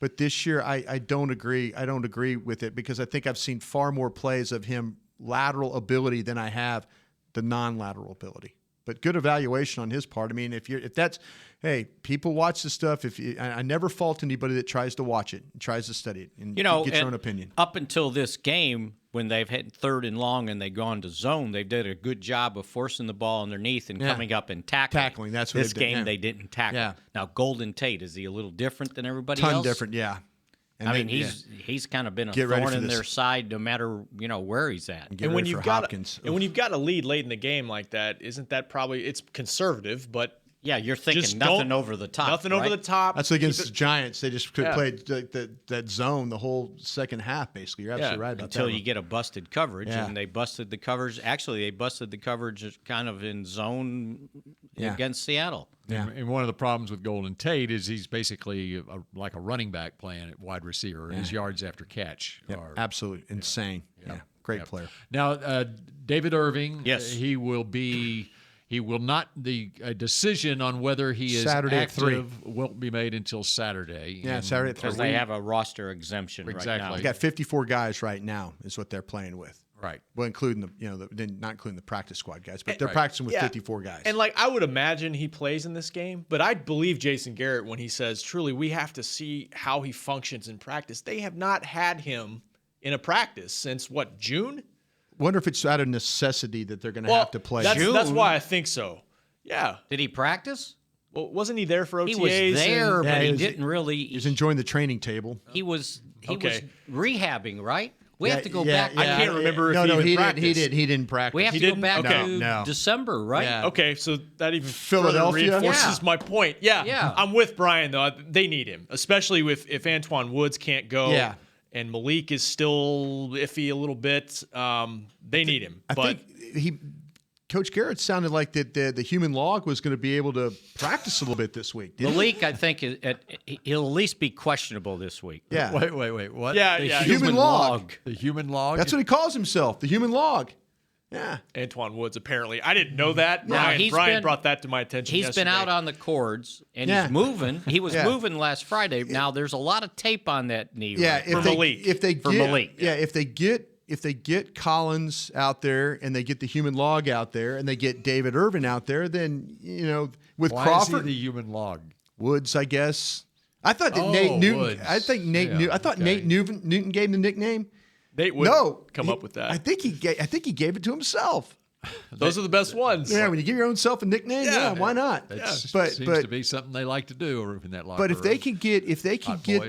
But this year, I don't agree. I don't agree with it because I think I've seen far more plays of him lateral ability than I have the non-lateral ability. But good evaluation on his part. I mean, if that's, hey, people watch this stuff. I never fault anybody that tries to watch it and tries to study it and get your own opinion. Up until this game, when they've hit 3rd and long and they've gone to zone, they did a good job of forcing the ball underneath and coming up and tackling. Tackling, that's what this game they didn't tackle. Yeah. Now, Golden Tate, is he a little different than everybody else? Ton different, yeah. And he's kind of been a thorn in their side no matter where he's at. And when you've got a lead late in the game like that, isn't that probably it's conservative, but yeah, you're thinking nothing over the top. Nothing over the top. That's against the Giants. They just played that zone the whole second half, basically. You're absolutely right about that. Until you get a busted coverage, and they busted the coverage. Actually, they busted the coverage kind of in zone against Seattle. Yeah. And one of the problems with Golden Tate is he's basically like a running back playing at wide receiver. His yards after catch are absolutely insane. Yeah, great player. Now, David Irving, yes, he will not. The decision on whether he is Saturday active at 3 won't be made until Saturday. Yeah, Saturday at 3. Because they have a roster exemption right now. They got 54 guys right now is what they're playing with. Not including the practice squad guys, but they're practicing with 54 guys. And I would imagine he plays in this game, but I believe Jason Garrett when he says, truly, we have to see how he functions in practice. They have not had him in a practice since June? Wonder if it's out of necessity that they're going to have to play. That's why I think so. Yeah. Did he practice? Well, wasn't he there for OTAs? He was there, but he didn't really. He was enjoying the training table. He was rehabbing, right? We have to go back. I can't remember if he practiced. He didn't practice. We have to go back to December, right? Yeah. Okay, so that even Philadelphia further reinforces my point. Yeah. I'm with Brian, though. They need him, especially if Antoine Woods can't go and Malik is still iffy a little bit. They need him. I think Coach Garrett sounded like that the human log was going to be able to practice a little bit this week. Malik, I think, he'll at least be questionable this week. Yeah. Wait. What? Yeah, the human log. The human log? That's what he calls himself, the human log. Yeah. Antoine Woods, apparently. I didn't know that. Now, Brian brought that to my attention yesterday. Been out on the cords, and he's moving. He was moving last Friday. Now, there's a lot of tape on that knee. Yeah, for Malik. If they get Collins out there and they get the human log out there and they get David Irving out there, then, with Why Crawford. Is he the human log? Woods, I guess. I thought that Nate Newton. Woods. I think Nate Newton. I thought Nate Newton gave him the nickname. Nate would come up with that. I think he gave it to himself. Those are the best ones. Yeah, when you give your own self a nickname, why not? That seems to be something they like to do in that locker room. But if they can get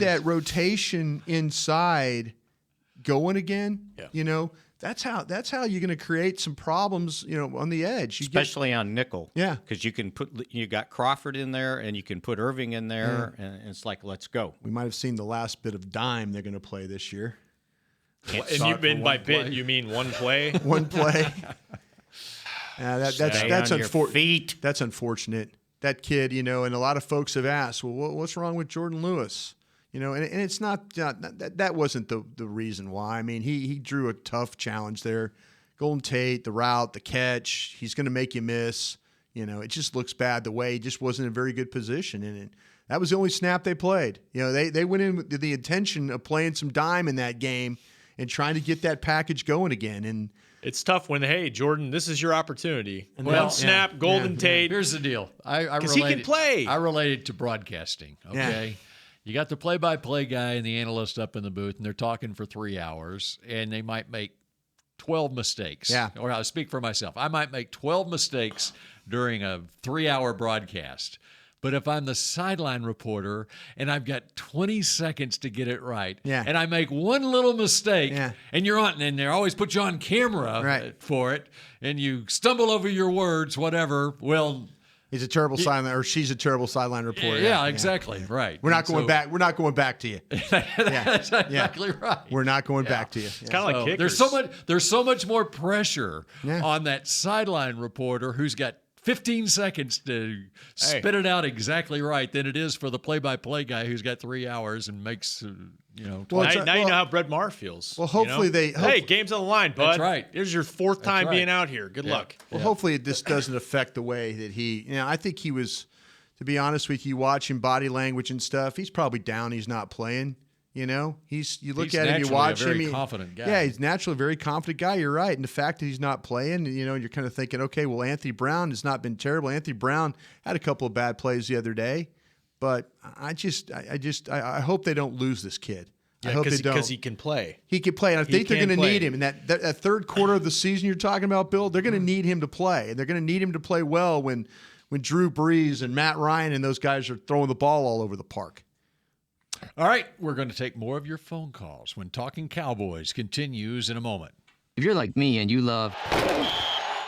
that rotation inside going again, that's how you're going to create some problems, on the edge, especially on nickel. Yeah, because you got Crawford in there and you can put Irving in there, and it's like, let's go. We might have seen the last bit of dime they're going to play this year. And you mean by bit, you mean one play? One play. That's unfortunate. That's unfortunate. That kid, and a lot of folks have asked, well, what's wrong with Jordan Lewis? And it's not that wasn't the reason why. I mean, he drew a tough challenge there. Golden Tate, the route, the catch, he's going to make you miss. It just looks bad the way he just wasn't in a very good position. And that was the only snap they played. They went in with the intention of playing some dime in that game and trying to get that package going again. And it's tough when, hey, Jordan, this is your opportunity. One snap, Golden Tate. Here's the deal. Because he can play. I related to broadcasting, okay? Yeah. You got the play-by-play guy and the analyst up in the booth, and they're talking for 3 hours, and they might make 12 mistakes. Yeah. Or I'll speak for myself. I might make 12 mistakes during a 3-hour broadcast. But if I'm the sideline reporter and I've got 20 seconds to get it right, and I make one little mistake, and you're on, and they always put you on camera for it, and you stumble over your words, whatever, well, he's a terrible sideline, or she's a terrible sideline reporter. Yeah, exactly, right. We're not going back. We're not going back to you. That's exactly right. We're not going back to you. It's kind of like kickers. There's so much more pressure on that sideline reporter who's got 15 seconds to spit it out exactly right than it is for the play-by-play guy who's got 3 hours and makes, now you know how Brett Maher feels. Well, hopefully hey, game's on the line, bud. That's right. Here's your fourth time being out here. Good luck. Well, hopefully this doesn't affect the way that he. I think he was. To be honest with you, watching body language and stuff, he's probably down. He's not playing. You look at him, you watch him. He's a very confident guy. Yeah, he's naturally a very confident guy. You're right. And the fact that he's not playing, you're kind of thinking, okay, well, Anthony Brown has not been terrible. Anthony Brown had a couple of bad plays the other day, but I hope they don't lose this kid. Yeah, I hope they don't, because he can play. He can play, and I think they're going to need him. And that third quarter of the season you're talking about, Bill, they're going to need him to play, and they're going to need him to play well when Drew Brees and Matt Ryan and those guys are throwing the ball all over the park. All right, we're going to take more of your phone calls when Talking Cowboys continues in a moment. If you're like me and you love...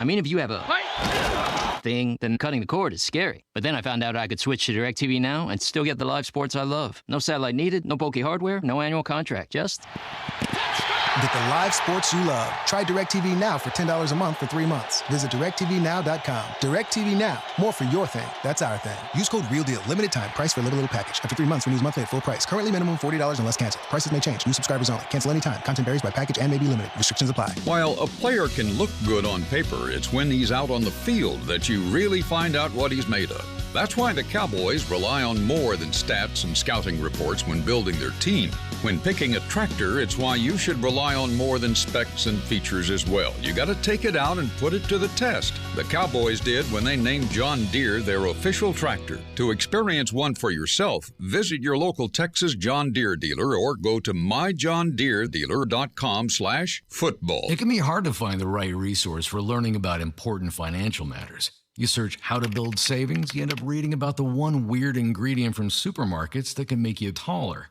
if you have a thing, then cutting the cord is scary. But then I found out I could switch to DirecTV Now and still get the live sports I love. No satellite needed, no bulky hardware, no annual contract, just... Get the live sports you love. Try DirecTV Now for $10 a month for 3 months. Visit DirecTVNow.com. DirecTV Now. More for your thing. That's our thing. Use code REALDEAL. Limited time. Price for little package. After 3 months, renews monthly at full price. Currently minimum $40 unless canceled. Prices may change. New subscribers only. Cancel anytime. Content varies by package and may be limited. Restrictions apply. While a player can look good on paper, it's when he's out on the field that you really find out what he's made of. That's why the Cowboys rely on more than stats and scouting reports when building their team. When picking a tractor, it's why you should rely on more than specs and features as well. You got to take it out and put it to the test. The Cowboys did when they named John Deere their official tractor. To experience one for yourself, visit your local Texas John Deere dealer or go to myjohndeeredealer.com/football. It can be hard to find the right resource for learning about important financial matters. You search how to build savings, you end up reading about the one weird ingredient from supermarkets that can make you taller.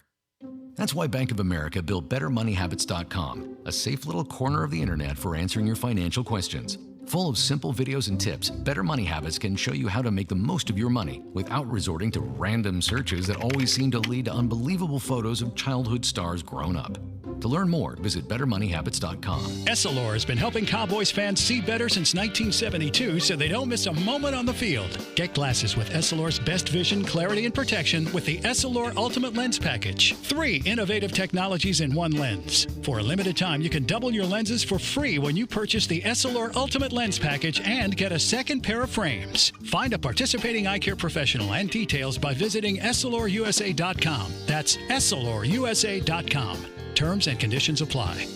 That's why Bank of America built BetterMoneyHabits.com, a safe little corner of the internet for answering your financial questions. Full of simple videos and tips, Better Money Habits can show you how to make the most of your money without resorting to random searches that always seem to lead to unbelievable photos of childhood stars grown up. To learn more, visit BetterMoneyHabits.com. Essilor has been helping Cowboys fans see better since 1972 so they don't miss a moment on the field. Get glasses with Essilor's best vision, clarity, and protection with the Essilor Ultimate Lens Package. 3 innovative technologies in one lens. For a limited time, you can double your lenses for free when you purchase the Essilor Ultimate Lens Package and get a second pair of frames. Find a participating eye care professional and details by visiting EssilorUSA.com. That's EssilorUSA.com. Terms and conditions apply.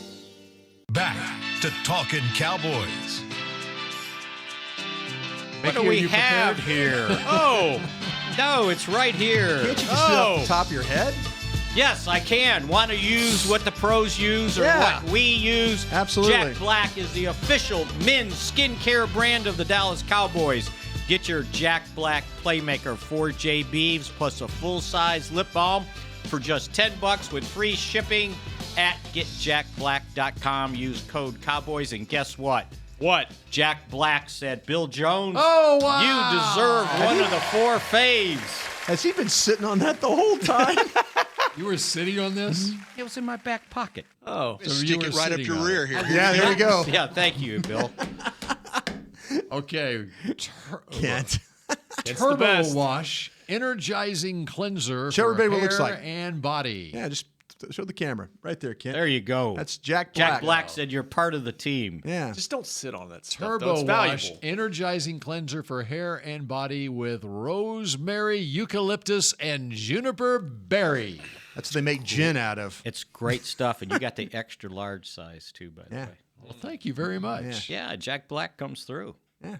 Back to Talkin' Cowboys. What do we have here? Oh, no, it's right here. Can't you just do it off the top of your head? Yes, I can. Want to use what the pros use or what we use? Absolutely. Jack Black is the official men's skincare brand of the Dallas Cowboys. Get your Jack Black Playmaker 4J Beeves plus a full-size lip balm for just $10 with free shipping at getjackblack.com. Use code Cowboys, and guess what? What? Jack Black said, Bill Jones, oh, wow. you deserve one of the 4 faves. Has he been sitting on that the whole time? You were sitting on this? It was in my back pocket. Oh. So stick it right up your rear here. Yeah, there we go. Yeah, thank you, Bill. Okay. Can't. Turbo Wash Energizing Cleanser Show for everybody what it hair looks like. and body. Yeah, just show the camera. Right there, Kent. There you go. That's Jack Black. Jack Black said you're part of the team. Yeah. Just don't sit on that stuff. Though. Turbo It's Wash valuable. Energizing Cleanser for hair and body with rosemary, eucalyptus, and juniper berry. That's what they make gin out of. It's great stuff, and you got the extra large size, too, by the way. Well, thank you very much. Yeah, Jack Black comes through. Yeah.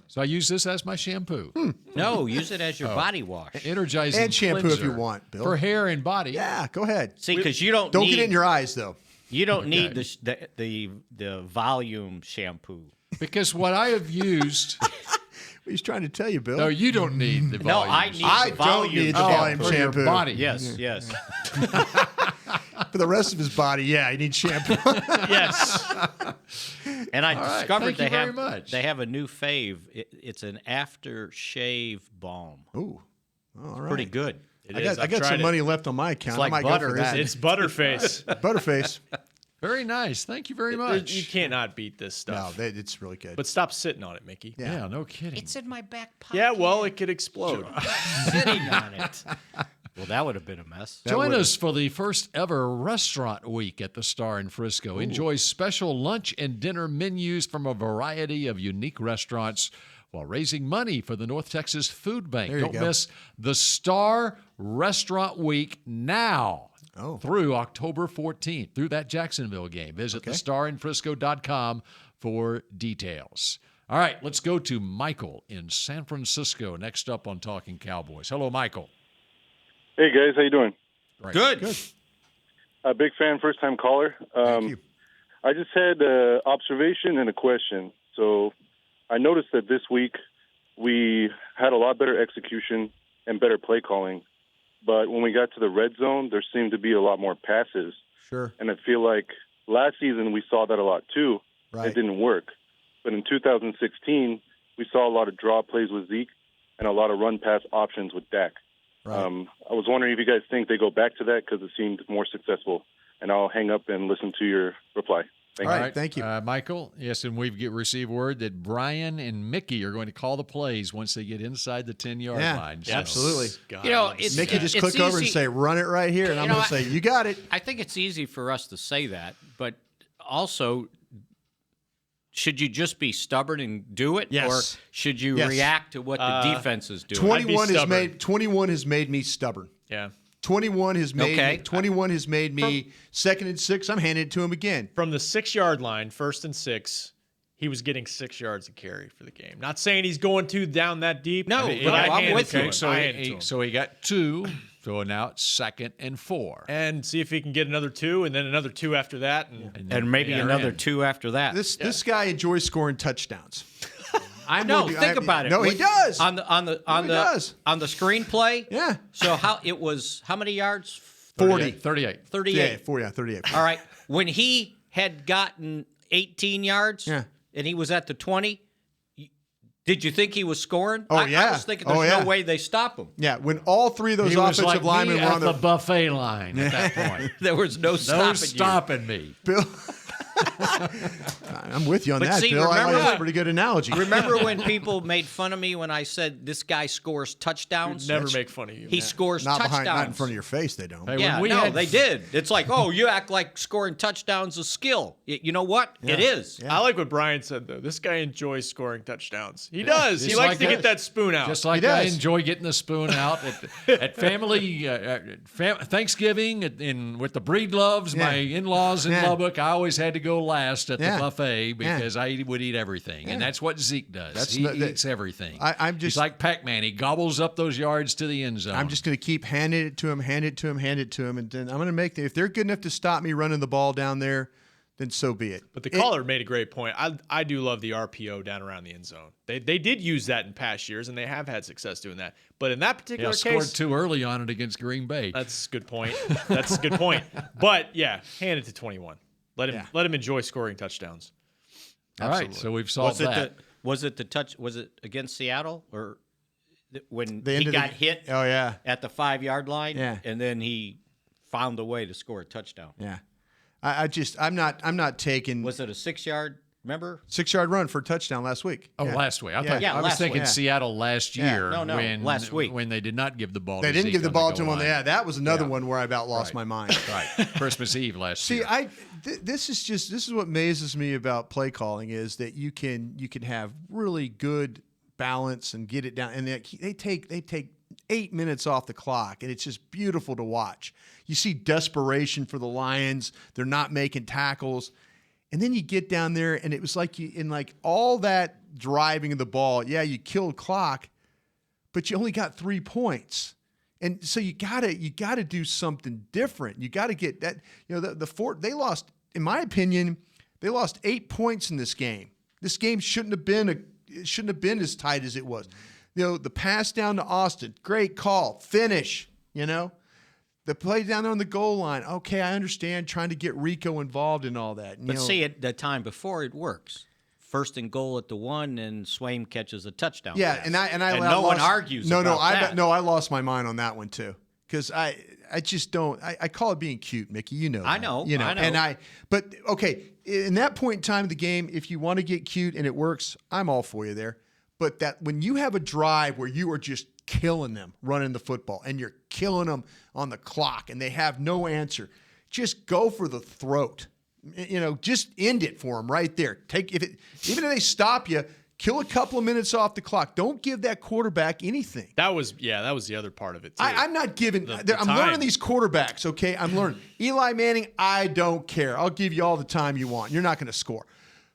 So I use this as my shampoo. No, use it as your body wash. Energizing And shampoo cleanser if you want, Bill. for hair and body. Yeah, go ahead. See, because you don't Don't need, get it in your eyes, though. You don't need the volume shampoo. Because what I have used. He's trying to tell you, Bill. No, you don't need the volume. No, I need the volume. Don't need the volume for shampoo. your body. Yes, yes. For the rest of his body, yeah, he needs shampoo. Yes. And I discovered much. they have a new fave. It's an aftershave balm. Ooh, all right. Pretty good. It I is. got some money left on my account. It's like I might butter, go for that. It's Butterface. Butterface. Very nice. Thank you very much. You cannot beat this No, stuff. it's really good. But stop sitting on it, Mickey. Yeah, no kidding. It's in my back pocket. Yeah, well, it could explode. Sitting on it. Well, that would have been a mess. Join us for the first ever restaurant week at the Star in Frisco. Enjoy special lunch and dinner menus from a variety of unique restaurants while raising money for the North Texas Food Bank. There you Don't go. miss the Star Restaurant Week now through October 14th, through that Jacksonville game. Visit thestarinfrisco.com for details. All right, let's go to Michael in San Francisco, next up on Talking Cowboys. Hello, Michael. Hey, guys. How you doing? Right. Good. A big fan, first-time caller. Thank you. I just had an observation and a question. So I noticed that this week we had a lot better execution and better play calling. But when we got to the red zone, there seemed to be a lot more passes. Sure. And I feel like last season we saw that a lot too. Right. It didn't work. But in 2016, we saw a lot of draw plays with Zeke and a lot of run-pass options with Dak. Right. I was wondering if you guys think they go back to that because it seemed more successful. And I'll hang up and listen to your reply. Thank All you. right, thank you. Michael. Yes, and we've received word that Brian and Mickey are going to call the plays once they get inside the 10-yard line. So. Absolutely. You know, it's, Mickey just it's click over and easy- say, run it right here. And I'm going to say, you got it. I think it's easy for us to say that, but also, should you just be stubborn and do it, Yes. or should you Yes. react to what the defense is doing? 21 has made me stubborn. Yeah. 21 has made me second and 6. I'm handing it to him again. From the 6-yard line, 1st and 6, he was getting 6 yards of carry for the game. Not saying he's going down that deep. No, but but I I'm handed with it to you. him. So I handed it to him. so he got 2. So now it's 2nd and 4. And see if he can get another 2, and then another 2 after that. And maybe another 2 after that. This guy enjoys scoring touchdowns. Think about it. No, he does. On the screenplay. Yeah. So how many yards? 38. 38. 38. All right. When he had gotten 18 yards and he was at the 20, did you think he was scoring? I was thinking there's no way they stop him. Yeah, when all three of those offensive linemen were on the buffet line at that point. There was no stopping me. Bill, I'm with you on that, Bill. I like that's a pretty good analogy. Remember when people made fun of me when I said this guy scores touchdowns? Never make fun of you. He scores touchdowns. Not in front of your face, they don't. Hey, they did. It's like, you act like scoring touchdowns is skill. You know what? Yeah. It is. Yeah. I like what Brian said, though. This guy enjoys scoring touchdowns. He does. He likes to get that spoon out. Just like I enjoy getting the spoon out at family Thanksgiving with the Breedloves, my in-laws in Lubbock. I always had to go last at the buffet because I would eat everything, and that's what Zeke does. He eats everything. He's like Pac-Man. He gobbles up those yards to the end zone. I'm just going to keep handing it to him, and then I'm going to make if they're good enough to stop me running the ball down there, then so be it. But the caller made a great point. I do love the RPO down around the end zone. They did use that in past years, and they have had success doing that. But in that particular case, scored too early on it against Green Bay. That's a good point. But hand it to 21. Let him enjoy scoring touchdowns. All right, so we've solved that. Was it against Seattle or when he got hit? Oh yeah, at the 5-yard line. Yeah, and then he found a way to score a touchdown. Yeah, I'm not taking. Was it a 6-yard? Remember? 6-yard run for a touchdown last week. Oh, last week. I was thinking Seattle last year. No, last week when they did not give the ball. They to didn't Zeke give the ball to him on the line. That was another one where I about lost my mind. Right, Christmas Eve last year. This is what amazes me about play calling is that you can have really good balance and get it down, and they take 8 minutes off the clock, and it's just beautiful to watch. You see desperation for the Lions; they're not making tackles. And then you get down there, and it was like all that driving of the ball. Yeah, you killed clock, but you only got 3 points, and so you gotta do something different. You got to get that. The Fort they lost. In my opinion, they lost 8 points in this game. This game shouldn't have been as tight as it was. The pass down to Austin, great call, finish. The play down there on the goal line. Okay, I understand trying to get Rico involved in all that. But see, at the time before, it works. 1st and goal at the 1, and Swaim catches a touchdown. Yeah, pass. and no one argues. No, about that. I lost my mind on that one too because I just don't. I call it being cute, Mickey. You know. I know. I know. But okay, in that point in time of the game, if you want to get cute and it works, I'm all for you there. But that when you have a drive where you are just killing them running the football and you're killing them on the clock and they have no answer, just go for the throat. Just end it for them right there. Even if they stop you, kill a couple of minutes off the clock. Don't give that quarterback anything. That was the other part of it too. I'm not giving. I'm learning these quarterbacks. Okay, I'm learning. Eli Manning, I don't care. I'll give you all the time you want. You're not going to score.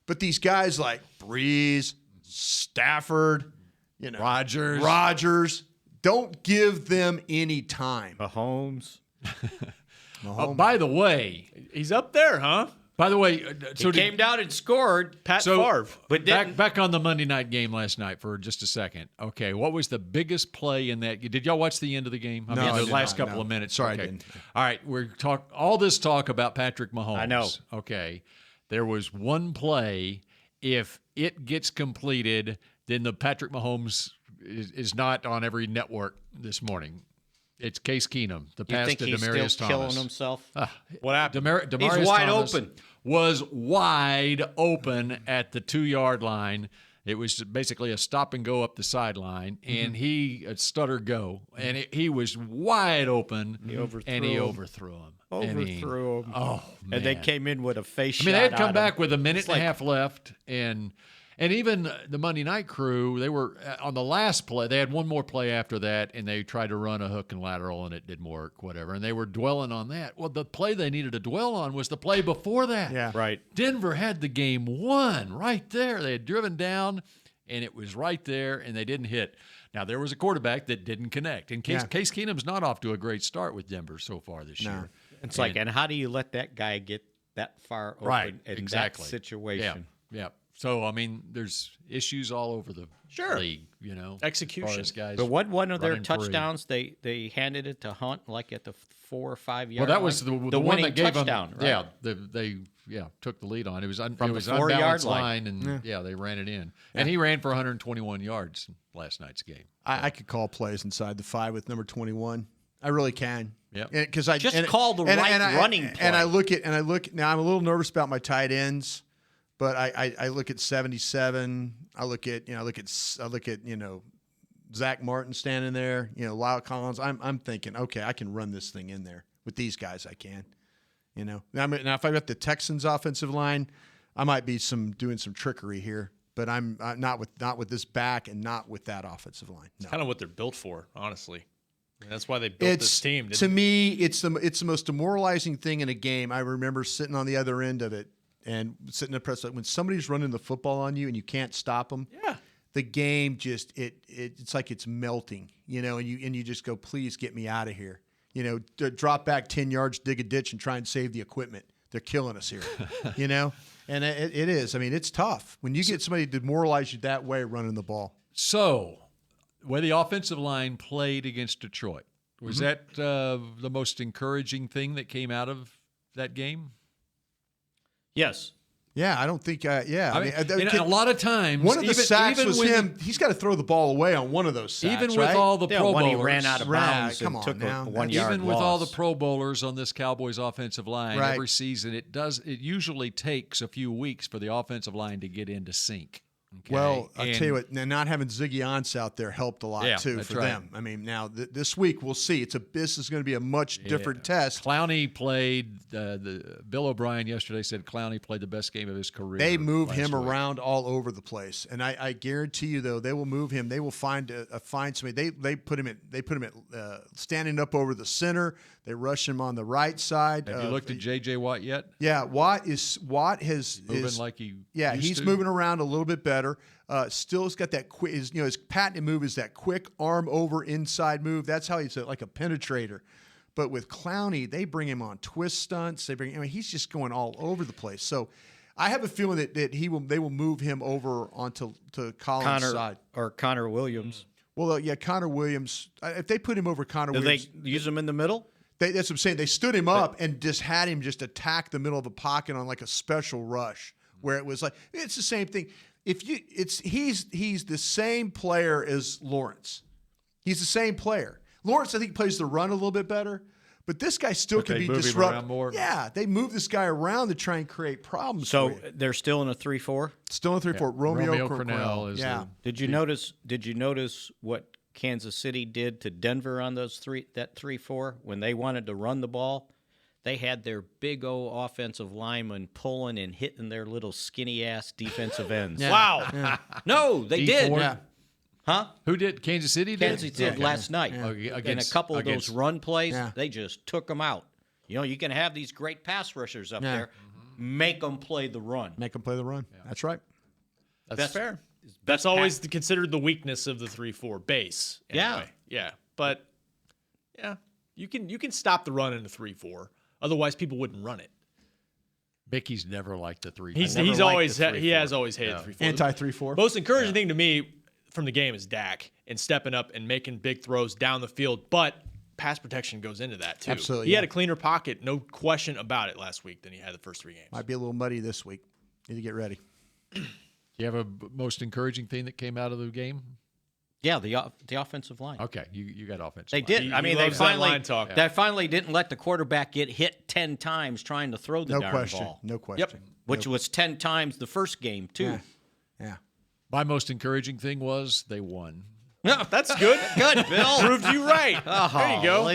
But these guys like Breeze, Stafford, Rodgers, don't give them any time. Mahomes. Oh, by the way, he's up there, huh? By the way, he came down and scored. Favre. But back on the Monday night game last night for just a second. Okay, what was the biggest play in that? Did y'all watch the end of the game? No, the last couple of minutes. Sorry, okay. I didn't. All right, we're all this talk about Patrick Mahomes. I know. Okay, there was one play. If it gets completed, then the Patrick Mahomes is not on every network this morning. It's Case Keenum, the pass to Demaryius Thomas. You think he's still killing himself? What happened? Demaryius he's wide Thomas open. Was wide open at the 2-yard line. It was basically a stop and go up the sideline, and he stutter go, and he was wide open, and he overthrew him. Oh, man. And they came in with a face shot. I mean, they had come back with a minute and a half left, and even the Monday night crew, they were on the last play. They had one more play after that, and they tried to run a hook and lateral, and it didn't work, whatever. And they were dwelling on that. Well, the play they needed to dwell on was the play before that. Yeah, right. Denver had the game won right there. They had driven down, and it was right there, and they didn't hit. Now, there was a quarterback that didn't connect. And Case Keenum's not off to a great start with Denver so far this year. It's and how do you let that guy get that far open in that situation? Yeah. So, I mean, there's issues all over the league, Execution. As far as guys But one of their running free. touchdowns, they handed it to Hunt like at the 4 or 5 yard Well, that line. was the winning one that gave touchdown, them. right? Yeah, they took the lead on it. It was From it the was 4 yard unbalanced line. and they ran it in. And he ran for 121 yards last night's game. I could call plays inside the 5 with number 21. I really can. Yeah. Because I Just call the running play. And I look at now I'm a little nervous about my tight ends, but I look at 77. I look at Zach Martin standing there. Lyle Collins. I'm thinking, okay, I can run this thing in there with these guys. I can. Now if I got the Texans offensive line, I might be doing some trickery here. But I'm not with this back and not with that offensive line. No. It's kind of what they're built for, honestly. That's why they built this team. To me, it's the most demoralizing thing in a game. I remember sitting on the other end of it and sitting in the press when somebody's running the football on you and you can't stop them. Yeah, the game just it's like it's melting, and you just go, please get me out of here. Drop back 10 yards, dig a ditch, and try and save the equipment. They're killing us here, And it is. I mean, it's tough when you get somebody to demoralize you that way running the ball. So, where the offensive line played against Detroit, was that the most encouraging thing that came out of that game? Yes. Yeah, I don't think. I mean, a lot of times, one of the sacks was him. He's got to throw the ball away on one of those sacks. Even with all the Pro when Bowlers, he ran out of bounds and took a 1 yard even with all the Pro Bowlers on this Cowboys offensive line, every season it usually takes a few weeks for the offensive line to get into sync. Okay. Well, I'll tell you what, not having Ziggy Ansah out there helped a lot too for them. I mean, now this week we'll see. This is going to be a much different test. Clowney played. Bill O'Brien yesterday said Clowney played the best game of his career. They move him around all over the place, and I guarantee you though they will move him. They will find somebody. They put him at standing up over the center. They rush him on the right side. Have you looked at J.J. Watt yet? Yeah, Watt is moving like he. Yeah, used he's to. moving around a little bit better. Still, has got that quick. His patented move is that quick arm over inside move. That's how he's like a penetrator. But with Clowney, they bring him on twist stunts. He's just going all over the place. So I have a feeling that they will move him over onto Collins' side or Connor Williams. Well, yeah, Connor Williams. If they put him over Connor Williams, they use him in the middle? That's what I'm saying. They stood him up and just had him just attack the middle of the pocket on like a special rush, where it was like it's the same thing. He's the same player as Lawrence. He's the same player. Lawrence, I think, plays the run a little bit better, but this guy still can be disruptive. Yeah, they move this guy around to try and create problems. So they're still in a 3-4. Still in a 3-4. Yeah. Romeo Crennel is. Yeah. Did you notice what Kansas City did to Denver on that 3-4 when they wanted to run the ball? They had their big O offensive linemen pulling and hitting their little skinny ass defensive ends. Yeah. Wow. Yeah. No, they did. Yeah. Huh? Who did? Kansas City did? Kansas did last night. Yeah. In a couple of those run plays, they just took them out. You can have these great pass rushers up there. Make them play the run. Make them play the run. Yeah. That's right. That's fair. That's always considered the weakness of the 3-4 base. Anyway. Yeah. But you can stop the run in a 3-4. Otherwise, people wouldn't run it. Mickey's never liked the 3-4. He has always hated 3-4. Anti 3-4. Most encouraging thing to me from the game is Dak and stepping up and making big throws down the field, but pass protection goes into that too. Absolutely. He had a cleaner pocket, no question about it, last week than he had the first 3 games. Might be a little muddy this week. Need to get ready. Do you have a most encouraging thing that came out of the game? Yeah, the offensive line. Okay, you got offensive. They line. did. I mean, they finally didn't let the quarterback get hit 10 times trying to throw the darn ball. No question. Yep. Which was 10 times the first game too. Yeah. My most encouraging thing was they won. No, that's good. Good, Bill. Proved you right. There you go.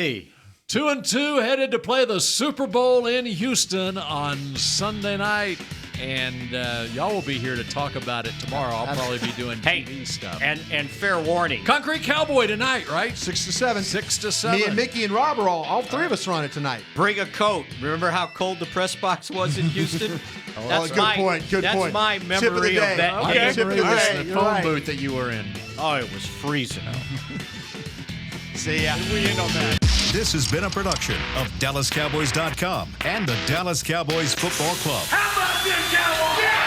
2-2 headed to play the Super Bowl in Houston on Sunday night. And y'all will be here to talk about it tomorrow. I'll probably be doing TV stuff. And fair warning. Concrete Cowboy tonight, right? 6 to 7. 6 to 7. Me and Mickey and Rob are all three of us are on it tonight. Bring a coat. Remember how cold the press box was in Houston? Good point. That's my memory of that game. Okay. Tip of the day. The phone booth that you were in. Oh, it was freezing. See ya. We end on that. This has been a production of DallasCowboys.com and the Dallas Cowboys Football Club. How about this, Cowboys? Yeah!